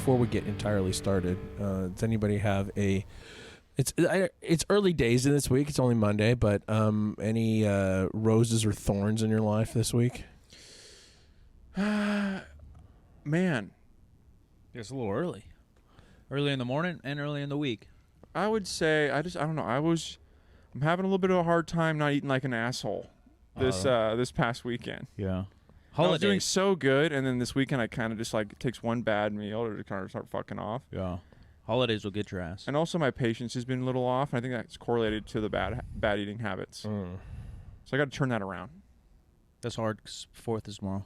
before we get entirely started, does anybody have a? It's early days in this week. It's only Monday, but any roses or thorns in your life this week? Man, it's a little early. Early in the morning and early in the week. I would say I don't know. I'm having a little bit of a hard time not eating like an asshole this past weekend. Yeah. I was doing so good, and then this weekend I kind of just like it takes one bad meal to kind of start fucking off. Yeah. Holidays will get your ass. And also my patience has been a little off. And I think that's correlated to the bad eating habits. So I got to turn that around. That's hard 'cause 4th is tomorrow.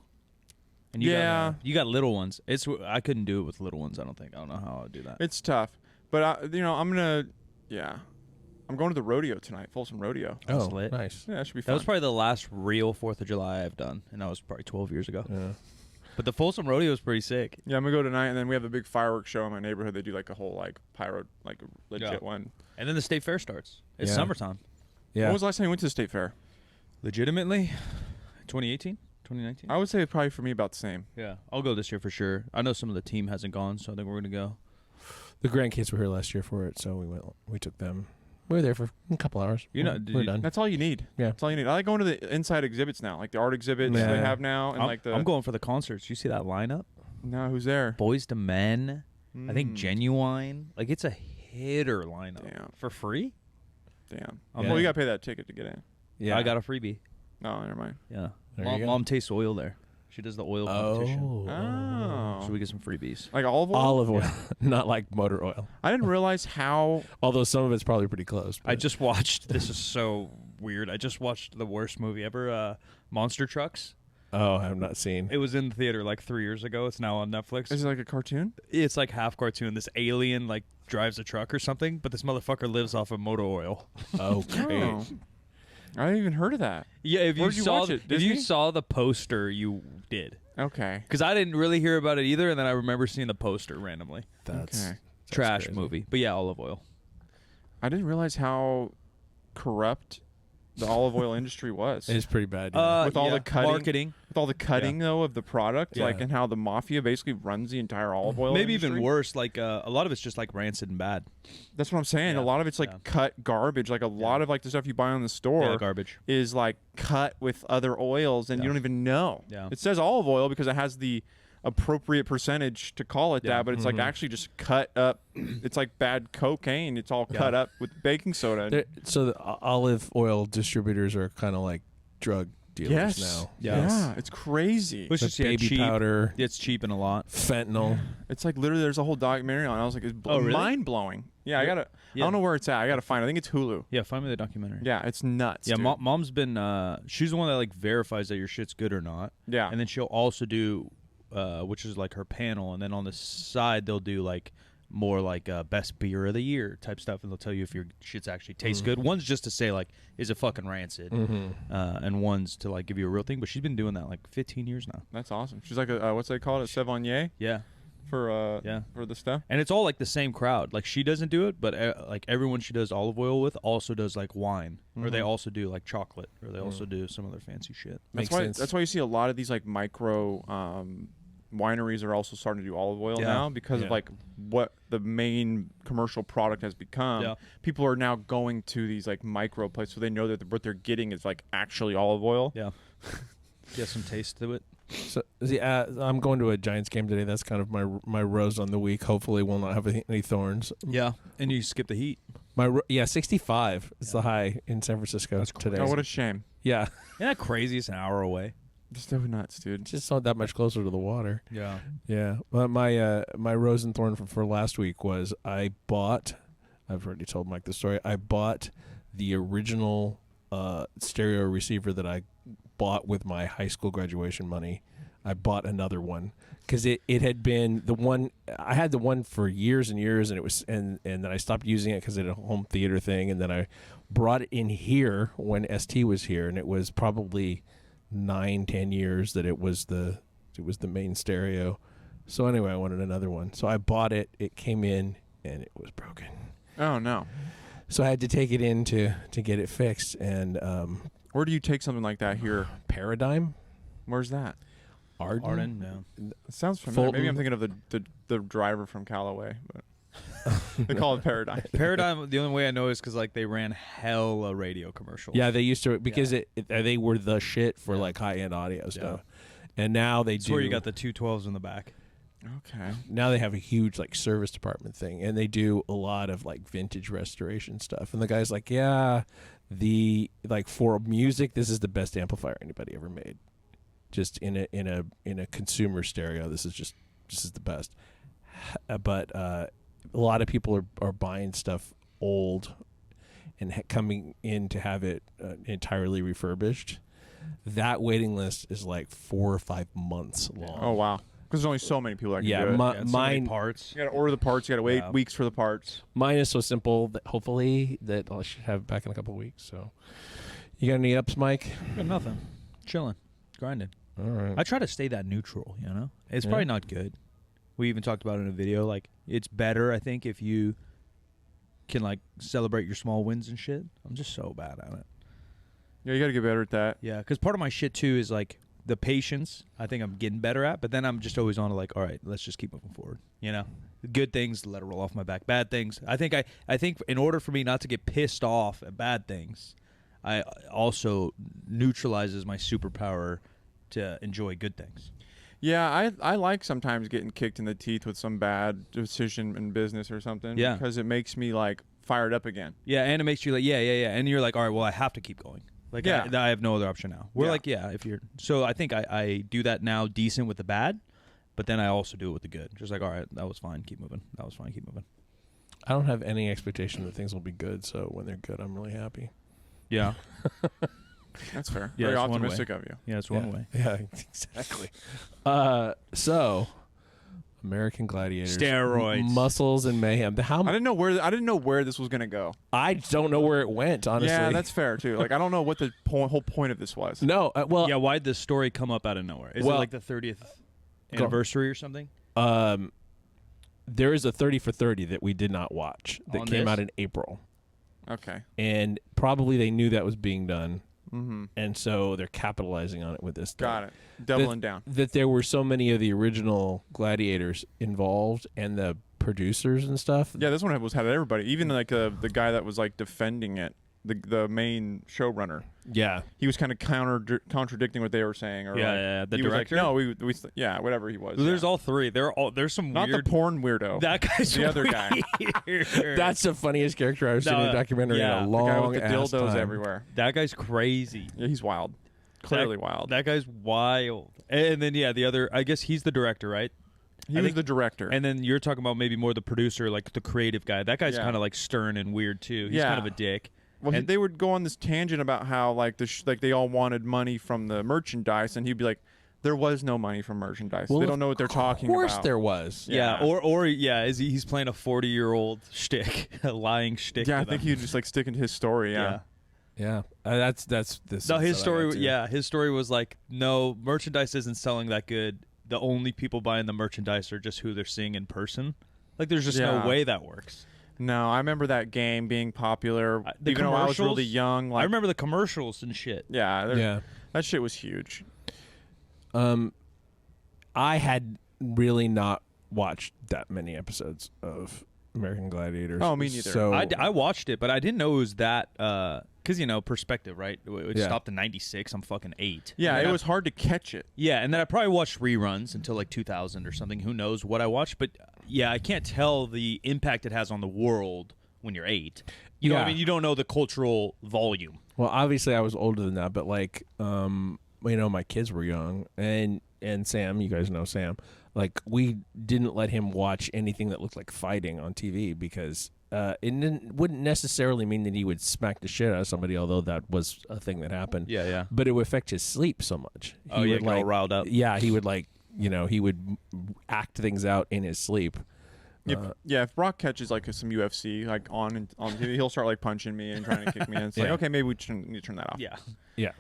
And you got little ones. I couldn't do it with little ones. I don't think. I don't know how I would do that. It's tough, but I'm going to the rodeo tonight, Folsom Rodeo. Oh, lit. Nice. Yeah, that should be fun. That was probably the last real 4th of July I've done, and that was probably 12 years ago. Yeah. But the Folsom Rodeo is pretty sick. Yeah, I'm gonna go tonight, and then we have a big fireworks show in my neighborhood. They do like a whole like pyro, like a legit one. And then the state fair starts. It's summertime. Yeah. When was the last time you went to the state fair? Legitimately, 2018, 2019. I would say probably for me about the same. Yeah, I'll go this year for sure. I know some of the team hasn't gone, so I think we're gonna go. The grandkids were here last year for it, so we took them. We were there for a couple hours. We're done. That's all you need. Yeah. That's all you need. I like going to the inside exhibits now, like the art exhibits they have now. And I'm going for the concerts. You see that lineup? No, who's there? Boys to Men. I think Genuine. Like, it's a hitter lineup. Damn. For free? Damn. Yeah. Well, you got to pay that ticket to get in. Yeah. I got a freebie. No, never mind. Yeah. There you go. Mom tastes oil there. She does the oil competition. Oh. So we get some freebies. Like olive oil? Olive oil, not like motor oil. I didn't realize how... Although some of it's probably pretty close. I just watched... This is so weird. I just watched the worst movie ever, Monster Trucks. Oh, I have not seen. It was in the theater like 3 years ago. It's now on Netflix. Is it like a cartoon? It's like half cartoon. This alien like drives a truck or something, but this motherfucker lives off of motor oil. Okay. Oh. I hadn't even heard of that. Yeah, if you Where'd you watch it? if Disney? you saw the poster, you did. Okay. Because I didn't really hear about it either, and then I remember seeing the poster randomly. That's Okay. Trash crazy. movie, but yeah, olive oil. I didn't realize how corrupt the olive oil industry was. It's pretty bad. Yeah. With all the cutting, marketing, with all the cutting though of the product, Yeah. like and how the mafia basically runs the entire olive oil. maybe industry. even worse. Like a lot of it's just like rancid and bad. That's what I'm saying. Yeah. A lot of it's like Yeah. cut garbage. Like a lot of like the stuff you buy on the store Yeah, garbage. is like cut with other oils, and you don't even know. Yeah. It says olive oil because it has the appropriate percentage to call it Yeah. that, but it's like actually just cut up. It's like bad cocaine. It's all cut up with baking soda. So the olive oil distributors are kind of like drug dealers now. Yeah. It's crazy. It's The just baby cheap. powder, It's cheap and a lot. fentanyl. It's like literally there's a whole documentary on it. I was like, it's Oh, really? mind blowing. Yeah, I Yeah. don't know where it's at. I gotta find it. I think it's Hulu. Yeah, find me the documentary. Yeah, it's nuts. Yeah, dude. mom's been. She's the one that like verifies that your shit's good or not. Yeah. and then she'll also do, which is like her panel, and then on the side they'll do like more like best beer of the year type stuff, and they'll tell you if your shit's actually tastes good. One's just to say like, is it fucking rancid, and one's to like give you a real thing. But she's been doing that like 15 years now. That's awesome. She's like a what's they call it, a Sauvignon Yeah, for Yeah. for the stuff. and it's all like the same crowd. Like she doesn't do it, but like everyone she does olive oil with also does like wine, or they also do like chocolate, or they also do some other fancy shit. Makes That's why. sense. That's why you see a lot of these like micro wineries are also starting to do olive oil Yeah. now because of Yeah. like what the main commercial product has become. Yeah. People are now going to these like micro places so they know that what they're getting is like actually olive oil. Yeah, get some taste to it. So I'm going to a Giants game today. That's kind of my rose on the week. Hopefully, we'll not have any thorns. Yeah, and you skip the heat. 65 is the high in San Francisco today. Oh, what a shame. Yeah, Isn't that crazy? It's an hour away. Just so nuts, dude. just not that much closer to the water. Yeah. Yeah. Well, my rose and thorn for last week was I bought. I've already told Mike the story. I bought the original stereo receiver that I bought with my high school graduation money. I bought another one because it had been the one I had the one for years and years, and it was and then I stopped using it because it had a home theater thing, and then I brought it in here when ST was here, and it was probably 9-10 years that it was the main stereo. So anyway, I wanted another one, so I bought it. It came in and it was broken. Oh no. So I had to take it in to get it fixed. And Where do you take something like that here? Paradigm. Where's that? Arden? No. It sounds familiar. Fulton? Maybe I'm thinking of the driver from Callaway, but they call it Paradigm. Paradigm. The only way I know is because like they ran hella radio commercials. Yeah, they used to because they were the shit for like high end audio stuff, and now they That's do. where you got the 212s in the back. Okay. Now they have a huge like service department thing, and they do a lot of like vintage restoration stuff. And the guy's like, yeah, for music, this is the best amplifier anybody ever made. Just in a consumer stereo, this is the best. But a lot of people are buying stuff old and coming in to have it entirely refurbished. That waiting list is like 4 or 5 months long. Oh wow. Because there's only so many people that can do it. So many Mine parts. You got to order the parts. You got to wait weeks for the parts. Mine is so simple that hopefully that I should have it back in a couple of weeks. So, you got any ups, Mike? Got nothing. Chilling, grinding. All right. I try to stay that neutral. You know, it's probably not good. We even talked about it in a video. Like, it's better, I think, if you can like celebrate your small wins and shit. I'm just so bad at it. Yeah, you got to get better at that. Yeah, because part of my shit too is like the patience. I think I'm getting better at, but then I'm just always on to like, all right, let's just keep moving forward. You know, good things, let it roll off my back. Bad things, I think in order for me not to get pissed off at bad things, I also neutralizes my superpower to enjoy good things. Yeah, I like sometimes getting kicked in the teeth with some bad decision in business or something. Yeah. Because it makes me like fired up again. Yeah, and it makes you like, yeah, and you're like, all right, well, I have to keep going. Like, Yeah. I have no other option now. We're like, yeah, if you're. So I think I do that now decent with the bad, but then I also do it with the good. Just like, all right, that was fine, keep moving. That was fine, keep moving. I don't have any expectation that things will be good, so when they're good, I'm really happy. Yeah. That's fair. Yeah, Very that's one optimistic of you. Yeah, it's one way. Yeah, exactly. So, American Gladiators, Steroids. Muscles and Mayhem. I didn't know where this was gonna go. I don't know where it went, honestly. Yeah, that's fair too. Like I don't know what the whole point of this was. No, well, Yeah, why'd this story come up out of nowhere? Is it like the 30th anniversary or something? there is a 30 for 30 that we did not watch that On came this? out in April. Okay. And probably they knew that was being done. Mm-hmm. And so they're capitalizing on it with this thing. Got it. Doubling down. That there were so many of the original gladiators involved and the producers and stuff. Yeah, this one had everybody. Even like the guy that was like defending it, the main showrunner. Yeah. He was kind of contradicting what they were saying. Or Yeah, the he was director? like, no, we yeah, whatever he was. There's yeah. all three. There's some Not weird. the porn weirdo. That guy's the other guy. weird. That's the funniest character I've seen in a documentary in a the long guy with the ass dildos time. everywhere. That guy's crazy. Yeah, he's wild. Clearly wild. That guy's wild. And then the other, I guess he's the director, right? He was the director. And then you're talking about maybe more the producer, like the creative guy. That guy's kind of like stern and weird too. He's kind of a dick. Well, they would go on this tangent about how like they all wanted money from the merchandise, and he'd be like, "There was no money from merchandise. Well, they don't know what they're talking about." Of course there was. Yeah, he's playing a 40-year-old shtick, a lying shtick. Yeah, I to think them. he'd just like stick into his story. Yeah. Yeah. That's this. No, his story. Yeah, his story was like, no, merchandise isn't selling that good. The only people buying the merchandise are just who they're seeing in person. Like, there's just no way that works. No, I remember that game being popular. Even though I was really young. Like, I remember the commercials and shit. Yeah, that shit was huge. I had really not watched that many episodes of American Gladiators. Oh, me neither. So I watched it, but I didn't know it was that. Because, perspective, right? It stopped in 96. I'm fucking 8. Yeah, it was hard to catch it. Yeah, and then I probably watched reruns until like 2000 or something. Who knows what I watched? But yeah, I can't tell the impact it has on the world when you're 8. You know what I mean? You don't know the cultural volume. Well, obviously I was older than that, but like, my kids were young, and Sam, you guys know Sam. Like, we didn't let him watch anything that looked like fighting on TV because it wouldn't necessarily mean that he would smack the shit out of somebody, although that was a thing that happened. Yeah. But it would affect his sleep so much. He would, get all riled up. Yeah, he would he would act things out in his sleep. If Brock catches like some UFC like on TV, he'll start like punching me and trying to kick me. And it's like, okay, maybe we need to turn that off. Yeah. Yeah.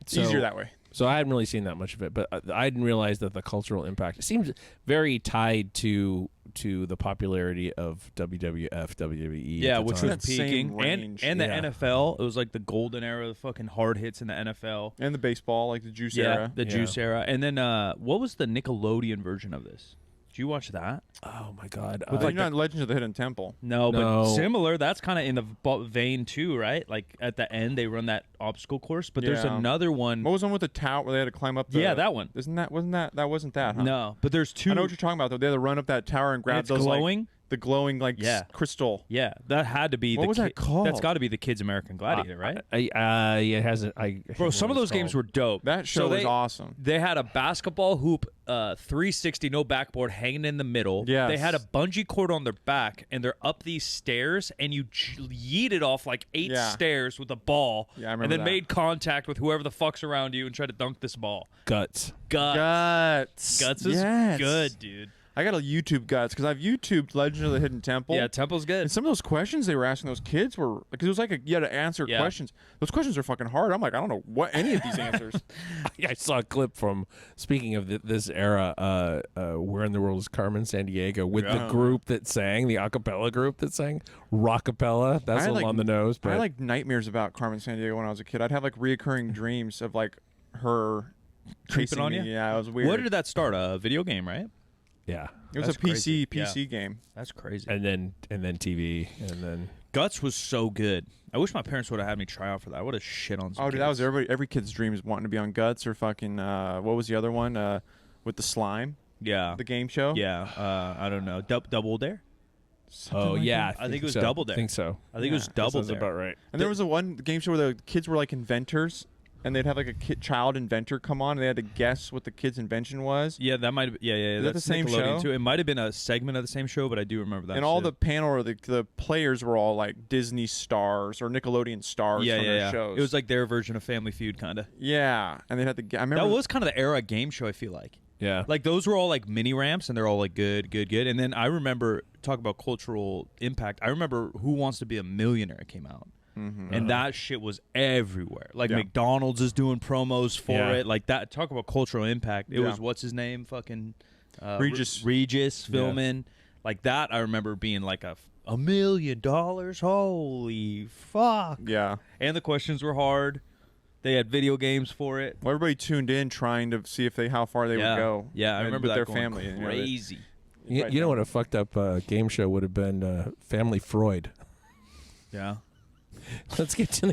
It's easier that way. So I hadn't really seen that much of it, but I didn't realize that the cultural impact, it seems very tied to the popularity of WWF, WWE. Yeah, at the which time. was peaking, range. and the Yeah. NFL. It was like the golden era, the fucking hard hits in the NFL. And the baseball, like the Juice Yeah, era. the Juice era. And then what was the Nickelodeon version of this? Did you watch that? Oh my God! With like not Legends of the Hidden Temple. No, but No. similar. That's kind of in the vein too, right? Like at the end, they run that obstacle course. But there's Yeah. another one. What was the one with the tower where they had to climb up? Yeah, that one. Wasn't that? Huh? No, but there's two. I know what you're talking about though. They had to run up that tower and grab it's those glowing. like the glowing like Yeah. crystal. Yeah, that had to be. What was that called? That's got to be the Kids American Gladiator, right? Yeah, it hasn't. Bro, some of those games were dope. That show was awesome. They had a basketball hoop, 360, no backboard, hanging in the middle. Yes. They had a bungee cord on their back, and they're up these stairs, and you yeeted off like 8 Yeah. stairs with a ball, Yeah, I remember and then that. made contact with whoever the fuck's around you and tried to dunk this ball. Guts. Guts is Yes. good, dude. I got a YouTube Guts because I've YouTubed Legend of the Hidden Temple. Yeah, Temple's good. And some of those questions they were asking those kids were because it was like you had to answer Yeah. questions. Those questions are fucking hard. I'm like, I don't know what any of these answers. I saw a clip from, speaking of this era, Where in the World is Carmen Sandiego, with the Yeah. group that sang, the a cappella group that sang Rockapella. That's I a little like- on the nose, but I had like nightmares about Carmen Sandiego when I was a kid. I'd have like reoccurring dreams of like her Creeping chasing on me. you? Yeah, it was weird. Where did that start? A video game, right? yeah. It was That's a PC crazy. game. That's crazy. And then TV, and then Guts was so good. I wish my parents would have had me try out for that. I would have shit on some Oh, dude, that was kids. every kid's dream is wanting to be on Guts or fucking what was the other one with the slime, Yeah. the game show. Yeah. I don't know. Double Dare? Something like yeah, that. I think it was so. Double Dare. I think so. I think it was Yeah, Double Sounds Dare. about right. And there was a one game show where the kids were like inventors, and they'd have like a child inventor come on, and they had to guess what the kid's invention was. Yeah, that might have. Yeah. Is that That's the same Nickelodeon show? too. It might have been a segment of the same show, but I do remember that. And all shit. the panel or the players were all like Disney stars or Nickelodeon stars yeah, from their yeah. shows. It was like their version of Family Feud, kind of. yeah, and they had the. I remember That was kind of the era game show. I feel like. Yeah. Like those were all like mini ramps, and they're all like good. And then I remember talk about cultural impact. I remember Who Wants to Be a Millionaire came out. And that shit was everywhere. Like Yeah. McDonald's is doing promos for Yeah. it. Like that. Talk about cultural impact. It Yeah. was what's his name? Fucking Regis. Regis filming like that. I remember being like $1 million. Holy fuck! Yeah. And the questions were hard. They had video games for it. Well, everybody tuned in trying to see if how far they would go. Yeah, I and remember with that their going family. and, you know, they- crazy. You know what a fucked up game show would have been? Family Freud. Yeah. Let's get to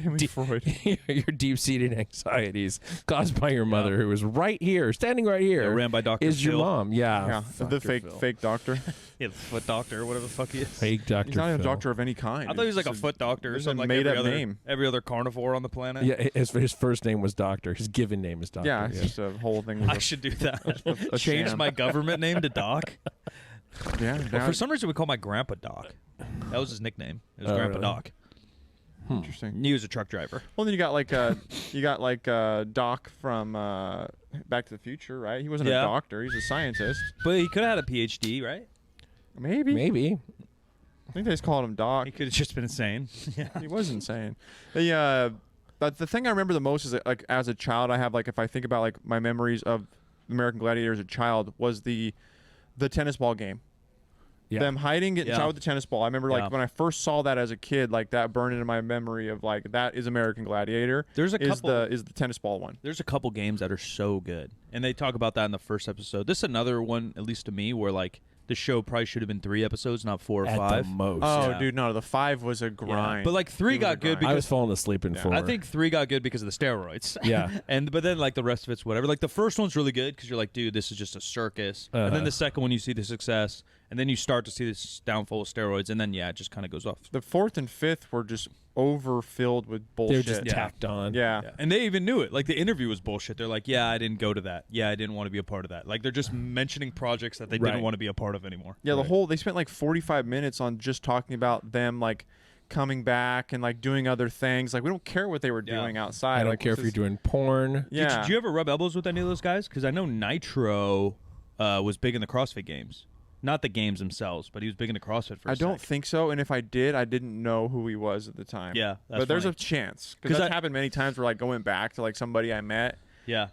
your deep-seated anxieties caused by your mother, who is right here, standing right here. Yeah, ran by Dr. Is your Phil. mom? Yeah, Yeah, the Dr. fake Phil. doctor. Yeah, the foot doctor, whatever the fuck he is. Fake Dr. He's not even a Phil. doctor of any kind. I thought he was like a It's foot doctor or it's a something like made-up every other, name. every other carnivore on the planet. Yeah, his first name was Doctor. His given name is Doctor. Yeah, it's just a whole thing. I should do that. a Change sham. my government name to Doc. Yeah, Well, now- for some reason, we call my grandpa Doc. That was his nickname. It was Oh, Grandpa really? Doc. interesting. He was a truck driver. Well, then you got like Doc from Back to the Future, right? He wasn't a Yeah. doctor; he's a scientist. But he could have had a PhD, right? Maybe. Maybe. I think they just called him Doc. He could have just been insane. Yeah. He was insane. But the thing I remember the most is that, like as a child, I have like if I think about like my memories of American Gladiator as a child was the tennis ball game. Yeah. Them hiding it Yeah. child with the tennis ball. I remember like Yeah. when I first saw that as a kid, like that burned into my memory of like that is American Gladiator. There's a couple. is the tennis ball one. There's a couple games that are so good, and they talk about that in the first episode. This is another one, at least to me, where like the show probably should have been 3 episodes, not 4 or At 5. the most. Oh, Yeah. dude, no, the 5 was a grind. But like 3 It was a got good grind. because I was falling asleep in Yeah. 4. I think 3 got good because of the steroids. Yeah. But then like the rest of it's whatever. Like the first one's really good because you're like, dude, this is just a circus. And then Uh-huh. the second one, you see the success, and then you start to see this downfall of steroids, and then it just kind of goes off. The 4th and 5th were just overfilled with bullshit. They're just tacked on. Yeah. Yeah. And they even knew it. Like the interview was bullshit. They're like, yeah, I didn't go to that. Yeah, I didn't want to be a part of that. Like they're just mentioning projects that they Right. didn't want to be a part of anymore. Yeah, Right. they spent like 45 minutes on just talking about them like coming back and like doing other things. Like we don't care what they were Yeah. doing outside. I don't like, care if this you're is- doing porn. Yeah. Did you ever rub elbows with any of those guys? Because I know Nitro was big in the CrossFit games. Not the games themselves, but he was big into CrossFit for a I don't sec. think so, and if I did, I didn't know who he was at the time. Yeah, that's but there's funny. a chance 'Cause because that's I- happened many times. Where like going back to like somebody I met,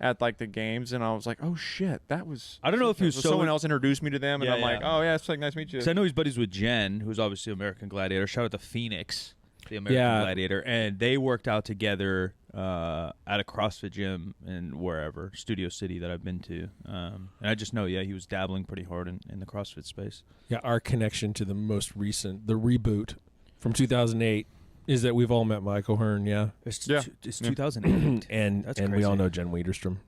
at like the games, and I was like, oh shit, that was. I don't know if he was so someone else introduced me to them, and Yeah, I'm like, yeah. oh yeah, it's like nice to meet you. Because I know he's buddies with Jen, who's obviously American Gladiator. Shout out to Phoenix, the American Yeah. Gladiator, and they worked out together at a CrossFit gym in wherever Studio City that I've been to. And I just know, he was dabbling pretty hard in the CrossFit space. Yeah, our connection to the most recent, the reboot from 2008, is that we've all met Michael Hearn. Yeah, It's, Yeah. it's 2008, and That's we all crazy. know Jen Wiederstrom.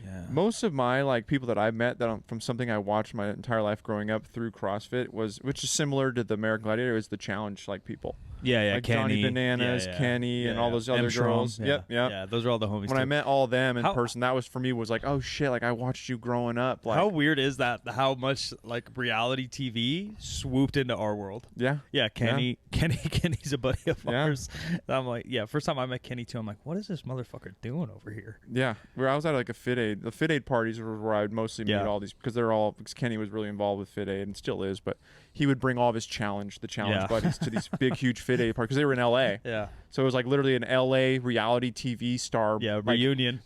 Yeah. Most of my like people that I've met that from something I watched my entire life growing up through CrossFit which is similar to the American Gladiator, is the challenge like people. Yeah, Like Kenny, Johnny Bananas, Kenny, and all those other girls. Yep. Yeah, those are all the homies. When I too. met all of them in How- person, that was for me was like, oh shit, like I watched you growing up. Like, How weird is that? How much like reality TV swooped into our world? yeah. Yeah, Kenny's a buddy of Yeah. ours. And I'm like, first time I met Kenny too, I'm like, what is this motherfucker doing over here? Yeah, where I was at like a Fit Aid. The Fit Aid parties were where I would mostly meet Yeah. all these because Kenny was really involved with Fit Aid and still is, but he would bring all of his the challenge buddies to these big huge Fit Aid parties because they were in LA. Yeah, So it was like literally an LA reality TV star like,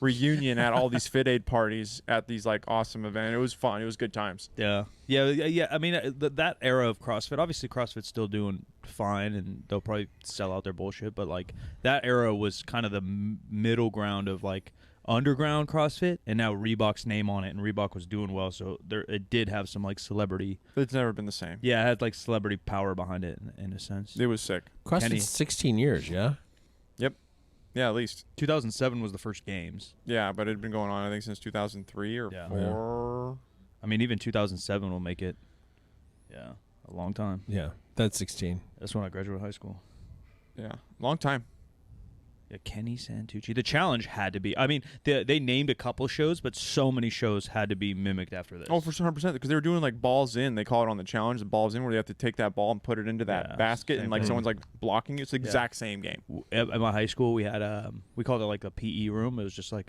reunion at all these Fit Aid parties at these like awesome events. It was fun. It was good times. Yeah. I mean, that era of CrossFit, obviously CrossFit's still doing fine, and they'll probably sell out their bullshit. But like that era was kind of the middle ground of like underground CrossFit, and now Reebok's name on it, and Reebok was doing well, so it did have some like celebrity. It's never been the same. Yeah, it had like celebrity power behind it in a sense. It was sick. CrossFit's Kenny. 16 years. Yeah, Yeah, at least. 2007 was the first games. Yeah, but it had been going on I think since 2003 or Yeah. 4. I mean, even 2007 will make it. Yeah, a long time. yeah, that's 16. That's when I graduated high school. Yeah, long time. Yeah, Kenny Santucci. The challenge had to be. I mean, they named a couple shows, but so many shows had to be mimicked after this. Oh, for 100%, because they were doing like balls in. They call it on the challenge, the balls in, where you have to take that ball and put it into that Yeah, basket, same and like thing. someone's like blocking you. It's the exact same game. At my high school, we had we called it like a PE room. It was just like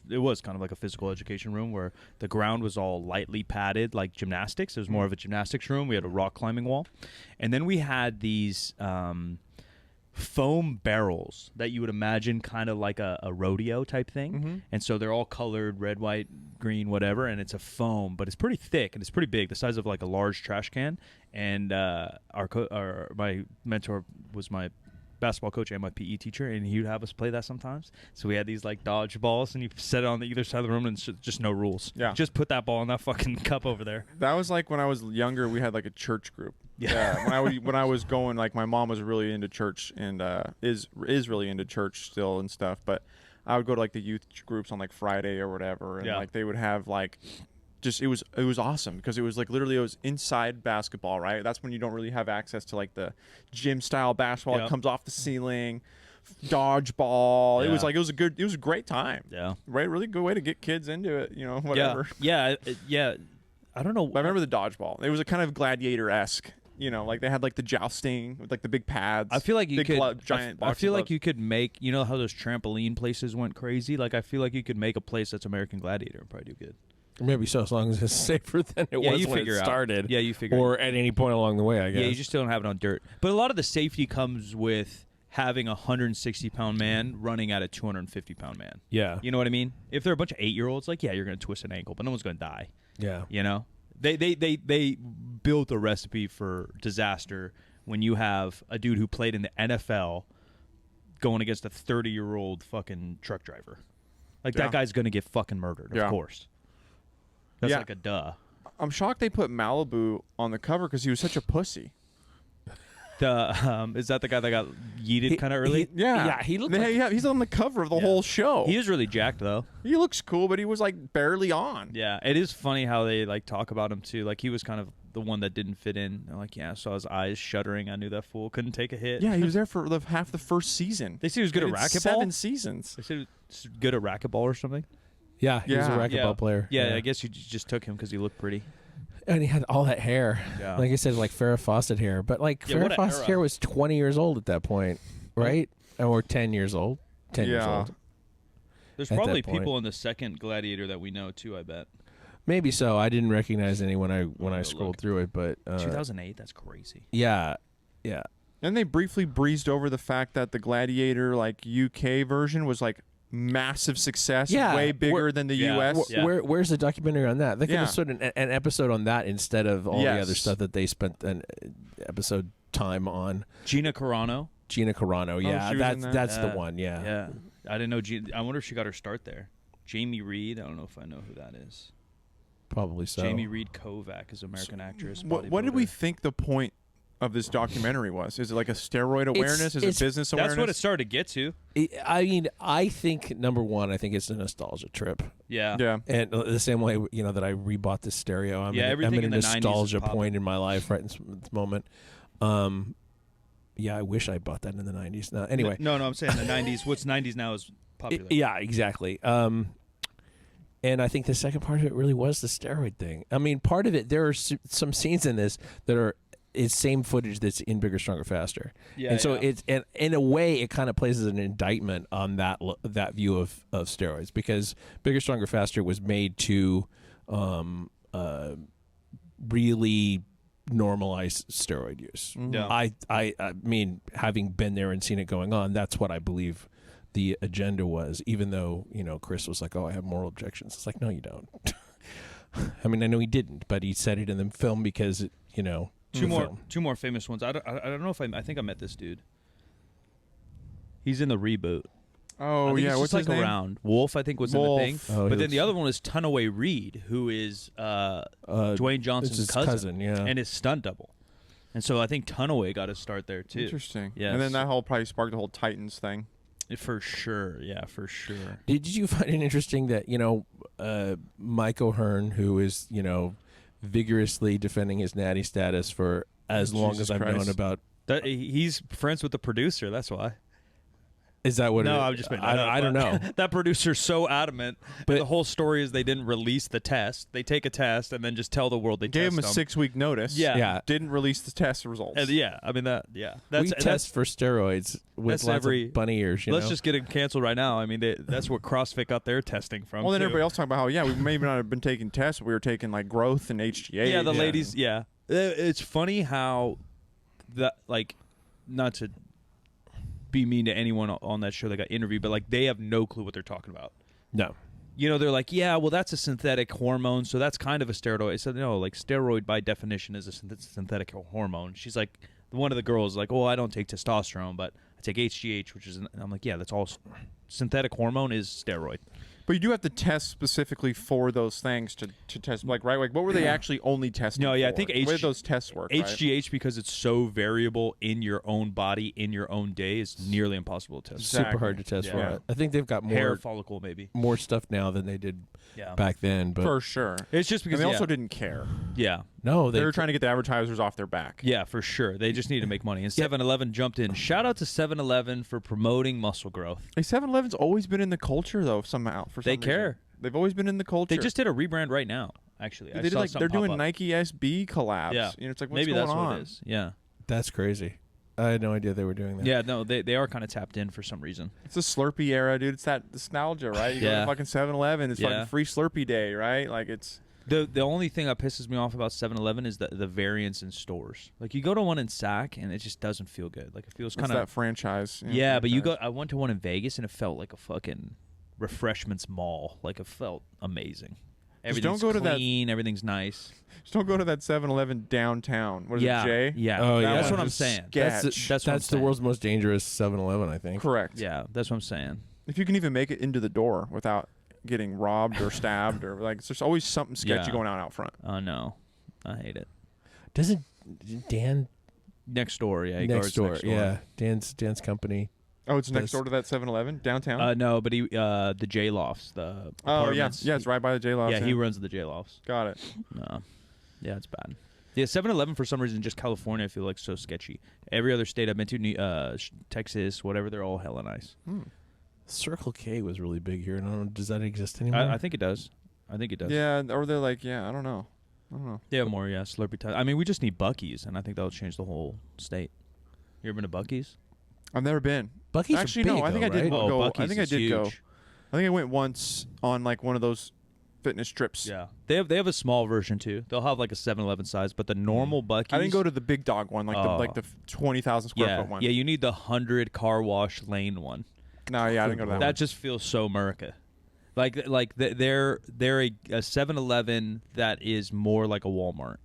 it was kind of like a physical education room where the ground was all lightly padded, like gymnastics. It was more of a gymnastics room. We had a rock climbing wall, and then we had these foam barrels that you would imagine kind of like a rodeo type thing. Mhm. And so they're all colored red, white, green, whatever, and it's a foam, but it's pretty thick and it's pretty big, the size of like a large trash can. And my mentor was my basketball coach and my PE teacher, and he would have us play that sometimes. So we had these like dodge balls, and you set it on either side of the room, and it's just no rules. Yeah. Just put that ball in that fucking cup over there. That was like when I was younger. We had like a church group. Yeah. When I was going, like my mom was really into church and is really into church still and stuff. But I would go to like the youth groups on like Friday or whatever, and Yeah. like they would have like. Just it was awesome because it was like literally it was inside basketball, right? That's when you don't really have access to like the gym style basketball. Yep. It comes off the ceiling, dodgeball. It was Yeah. like it was a great time. Yeah. Right, really good way to get kids into it. You know, whatever. Yeah. I don't know. But I remember the dodgeball. It was a kind of gladiator-esque. You know, like they had like the jousting with like the big pads. I feel like you big could. giant. I feel boxing like gloves. you could make. You know how those trampoline places went crazy. Like I feel like you could make a place that's American Gladiator and probably do good. Maybe so, as long as it's safer than it Yeah, was you when it figure out. started. Yeah, you figure. Or at any point along the way, I guess. Yeah, you just don't have it on dirt. But a lot of the safety comes with having a 160-pound man running at a 250-pound man. Yeah. You know what I mean? If they're a bunch of 8-year-olds, like, yeah, you're going to twist an ankle, but no one's going to die. Yeah. You know? They built a recipe for disaster when you have a dude who played in the NFL going against a 30-year-old fucking truck driver. Like, Yeah. that guy's going to get fucking murdered, of Yeah. course. That's Yeah. like a duh. I'm shocked they put Malibu on the cover because he was such a pussy. Is that the guy that got yeeted kind of early? Yeah, he looked like- Yeah, he's on the cover of the whole show. He is really jacked, though. He looks cool, but he was like barely on. Yeah, it is funny how they like talk about him too. Like he was kind of the one that didn't fit in. They're like, yeah, I saw his eyes shuddering. I knew that fool couldn't take a hit. Yeah, he was there for half the first season. They said he was good at They did racquetball. 7 seasons. They said he was good at racquetball or something. Yeah, he was a Yeah. racquetball player. Yeah, I guess you just took him because he looked pretty. And he had all that hair. Yeah. Like I said, like Farrah Fawcett hair. But like Yeah, Farrah what a Fawcett era. hair was 20 years old at that point, right? Or 10 years old. 10 years Yeah. old. There's At that probably point. people in the second Gladiator that we know too. I bet. Maybe so. I didn't recognize any when I Go scrolled look. through it, but 2008. That's crazy. yeah. And they briefly breezed over the fact that the Gladiator like UK version was like massive success, Yeah, way bigger than the U.S. Yeah. Where's the documentary on that? They could Yeah. have sort of an episode on that instead of all the other Yes. stuff that they spent an episode time on. Gina Carano. Gina Carano, yeah, she was in that? that's the one, yeah. Yeah. I didn't know. I wonder if she got her start there. Jamie Reed. I don't know if I know who that is. Probably so. Jamie Reed Kovac is an American actress. What did we bodybuilder. think the point of this documentary was? Is it like a steroid awareness? Is it business awareness? That's what it started to get to. I mean, I think number one, I think it's a nostalgia trip, Yeah. Yeah. and the same way that I rebought this stereo. I'm everything in a in the 90s is nostalgia popping. point in my life right in this moment. Yeah, I wish I bought that in the 90s. No, anyway, No, I'm saying the 90s. What's 90s now is popular. yeah, exactly. And I think the second part of it really was the steroid thing. I mean, part of it, there are some scenes in this that is same footage that's in Bigger, Stronger, Faster. Yeah, and so yeah. it's, and in a way, it kind of plays as an indictment on that view of steroids, because Bigger, Stronger, Faster was made to really normalize steroid use. Yeah. I mean, having been there and seen it going on, that's what I believe the agenda was, even though, Chris was like, oh, I have moral objections. It's like, no, you don't. I mean, I know he didn't, but he said it in the film because, Two more famous ones. I don't know if I think I met this dude. He's in the reboot. Oh, I think yeah. he's What's just his like name? around. Wolf, I think, was Wolf. in the thing. Oh, he But then looks- the other one is Tunaway Reed, who is Dwayne Johnson's his cousin, yeah. and his stunt double. And so I think Tunaway got his start there too. Interesting. Yes. And then that probably sparked the whole Titans thing. For sure. Yeah, for sure. Did you find it interesting that, Mike O'Hearn, who is, vigorously defending his natty status for as long Jesus as I've known Christ. about. He's friends with the producer. That's why. Is that what No, it is? I'm just making that up, I don't but know. That producer's so adamant. But- But the whole story is they didn't release the test. They take a test and then just tell the world they Gave him a test them. 6-week notice. Yeah. Yeah. Didn't release the test results. And yeah, I mean that. Yeah, We test for steroids with that's lots every- of bunny ears. Let's just get it canceled right now. I mean, that's what CrossFit got their testing from. Well, then too. everybody else talking about how, we may not have been taking tests, but we were taking like growth and HGH. Yeah, the ladies. Yeah, it's funny how that not to be mean to anyone on that show that got interviewed, but they have no clue what they're talking about. No. They're like, yeah, well, that's a synthetic hormone, so that's kind of a steroid. I said, no, steroid by definition is a synthetic hormone. She's like, one of the girls is like, oh, I don't take testosterone, but I take HGH, which is, and I'm like, yeah, that's all. Synthetic hormone is steroid. But you do have to test specifically for those things to test, right? Like, what were they actually only testing No, yeah, I for? think Where did those tests work, right? HGH, because it's so variable in your own body, in your own day, is nearly impossible to test. Exactly. Super hard to test for Yeah. it. I think they've got Hair more follicle, maybe. stuff now than they did Yeah. back then. But For sure. It's just And because they also didn't care. Yeah. no, They were trying to get the advertisers off their back. Yeah, for sure. They just need to make money. And 7-Eleven jumped in. Shout out to 7-Eleven for promoting muscle growth. Hey, 7-Eleven's always been in the culture, though, somehow. For some They reason. care. They've always been in the culture. They just did a rebrand right now, actually. I They did saw they're something doing pop up. Nike SB collabs. Yeah. It's like, what's Maybe going that's on? what it is. Yeah. That's crazy. I had no idea they were doing that. Yeah, no, they are kind of tapped in for some reason. It's the Slurpee era, dude. It's that nostalgia, right? You go Yeah. to fucking 7-Eleven. It's Yeah. fucking free Slurpee day, right? Like, it's... The only thing that pisses me off about 7-Eleven is the variance in stores. You go to one in Sac and it just doesn't feel good. It feels It's kind that of franchise. yeah. But franchise. I went to one in Vegas and it felt like a fucking refreshments mall. It felt amazing. Just Everything's don't go to that- clean. Everything's nice. Just don't go to that 7-Eleven downtown. What is yeah, it, Jay? yeah. Oh, yeah. That's That what I'm was saying. sketch. That's what I'm the saying. world's most dangerous 7-Eleven, I think. Correct. Yeah, that's what I'm saying. If you can even make it into the door without getting robbed or stabbed or there's always something sketchy Yeah. going on out front. Oh no, I hate it. Doesn't Dan Next door, yeah. he next guards door? next door. Yeah, Dan's company. Oh, it's next Does- door to that 7-Eleven downtown? No, but the J Lofts, the oh, yeah. apartments. Yeah, it's right by the J-Lofts. Yeah, he runs the J Lofts. Got it. No. Yeah, it's bad. Yeah, 7-Eleven for some reason, just California, I feel like so sketchy. Every other state I've been to, Texas, whatever, they're all hella nice. Circle K was really big here. And I don't know, does that exist anymore? I think it does. I think it does. Yeah, or they're like, I don't know. They have more, Slurpee time. I mean, we just need Buc-ee's, and I think that'll change the whole state. You ever been to Buc-ee's? I've never been. Buc-ee's Actually, are big, no, I think I did though, right? go. Buc-ee's I think I is did go. huge. I think I went once on one of those fitness trips. Yeah. They have a small version, too. They'll have a 7-Eleven size, but the normal Buc-ee's... I didn't go to the big dog one, the 20,000 square yeah, foot one. Yeah, you need the 100 car wash lane one. No, yeah, I didn't go to that. That one. just feels so America. They're a 7-Eleven that is more like a Walmart.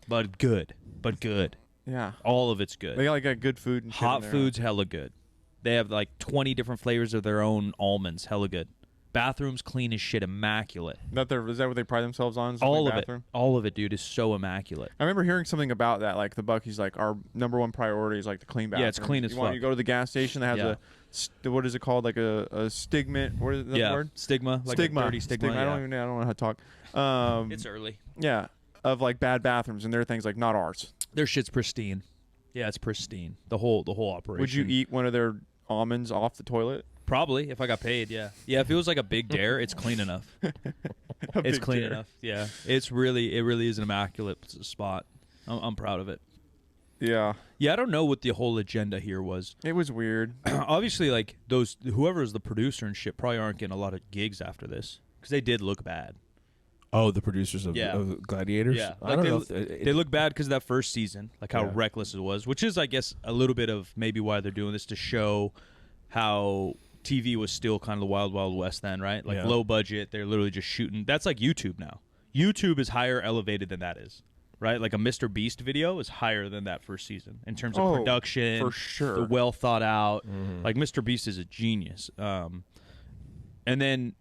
But good. Yeah. All of it's good. They got good food and shit Hot in there. food's hella good. They have like 20 different flavors of their own almonds. Hella good. Bathrooms clean as shit, immaculate. Is that what they pride themselves on? All of bathroom? all of it, dude, is so immaculate. I remember hearing something about that. Like the Buc-ee's, like our number one priority is like the clean bathroom. Yeah, it's clean as fuck. You go to the gas station that has what is it called? Like a stigma. What is that word? Stigma. Like stigma. A dirty stigma. I don't know how to talk. It's early. Yeah, of like bad bathrooms, and there are things like not ours. Their shit's pristine. Yeah, it's pristine. The whole operation. Would you eat one of their almonds off the toilet? Probably, if I got paid, yeah. Yeah, if it was like a big dare, it's clean enough. It's clean enough, yeah. It really is an immaculate spot. I'm proud of it. Yeah. Yeah, I don't know what the whole agenda here was. It was weird. Obviously, like, whoever is the producer and shit probably aren't getting a lot of gigs after this. Because they did look bad. Oh, the producers of Gladiators? Yeah. I Like don't know. they look bad because of that first season, like how reckless it was, which is, I guess, a little bit of maybe why they're doing this, to show how TV was still kind of the wild, wild west then, right? Like low budget, they're literally just shooting. That's like YouTube now. YouTube is higher elevated than that is, right? Like a Mr. Beast video is higher than that first season in terms of production. For sure. The well thought out. Like Mr. Beast is a genius. And then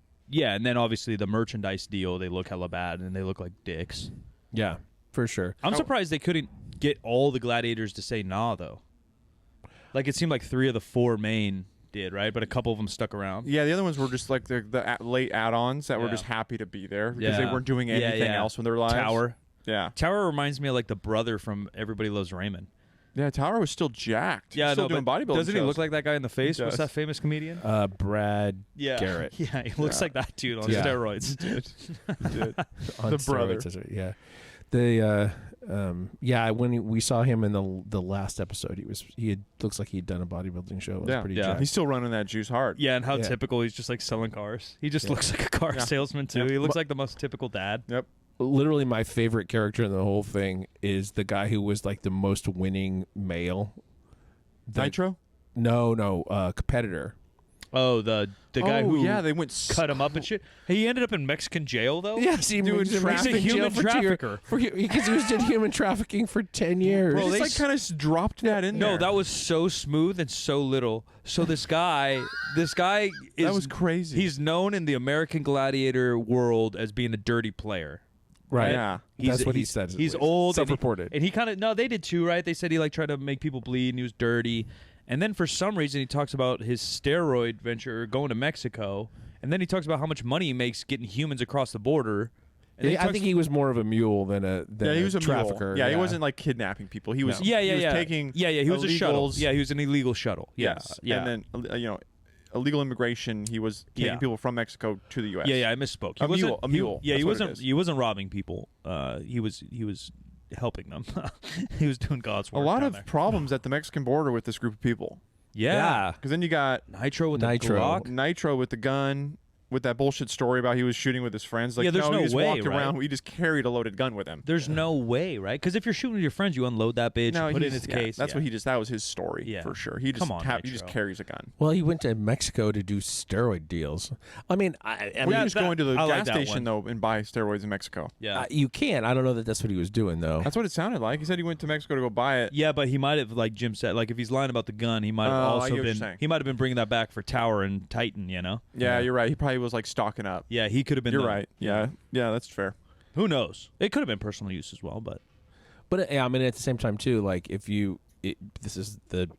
obviously the merchandise deal, they look hella bad and they look like dicks. Yeah, for sure. I'm surprised they couldn't get all the gladiators to say nah, though. Like it seemed like 3 of the 4 main did, right? But a couple of them stuck around. Yeah, the other ones were just like the late add-ons that were just happy to be there because they weren't doing anything else with their lives. Tower. Yeah. Tower reminds me of like the brother from Everybody Loves Raymond. Yeah, Tower was still jacked. Yeah, still doing bodybuilding Doesn't he shows. look like that guy in the face? He What's does. that famous comedian? Brad Garrett. Yeah, he looks like that dude on steroids. Dude. On The brother. steroids, yeah. When we saw him in the last episode, looks like he'd done a bodybuilding show. It was pretty jacked. He's still running that juice hard. Yeah, and how typical he's just like selling cars. He just looks like a car salesman too. He looks like the most typical dad. Yep. Literally, my favorite character in the whole thing is the guy who was like the most winning male. Nitro? No, competitor. Oh, the guy who they went cut him up and shit. He ended up in Mexican jail though. Yes, he was He's a human trafficker. Because he was in human trafficking for 10 years. Bro, they just kind of dropped that in there. No, that was so smooth and so little. So this guy is that was crazy. He's known in the American Gladiator world as being a dirty player. Right. Yeah. That's what he said. He's old. Self-reported. And he kind of, no, they did too, right? They said he like tried to make people bleed and he was dirty. And then for some reason he talks about his steroid venture going to Mexico. And then he talks about how much money he makes getting humans across the border. And I think he was more of a mule than a he was a trafficker. Mule. Yeah, he wasn't like kidnapping people. He was he was taking he was a shuttle. Yeah, he was an illegal shuttle. Yes. Yeah. And then illegal immigration, he was taking people from Mexico to the US. Yeah, I misspoke. A mule. He wasn't robbing people. He was helping them. He was doing God's work. A lot down of there. problems at the Mexican border with this group of people. Yeah. Because then you got Nitro with the Glock. Nitro with the gun, with that bullshit story about he was shooting with his friends. Like, there's no he just way, walked right? around. He just carried a loaded gun with him. There's no way, right? Because if you're shooting with your friends, you unload that bitch, put it in his case. That's what he just. That was his story for sure. He just he just carries a gun. Well, he went to Mexico to do steroid deals. I mean, he was going to the gas station though and buy steroids in Mexico. Yeah, you can. I don't know that that's what he was doing though. That's what it sounded like. He said he went to Mexico to go buy it. Yeah, but he might have, like Jim said, like if he's lying about the gun, he might have also been. He might have been bringing that back for Tower and Titan. You know? Yeah, you're right. He probably was like stocking up. Yeah, he could have been. You're right. Yeah, that's fair. Who knows? It could have been personal use as well, but I mean, at the same time too, like if this is the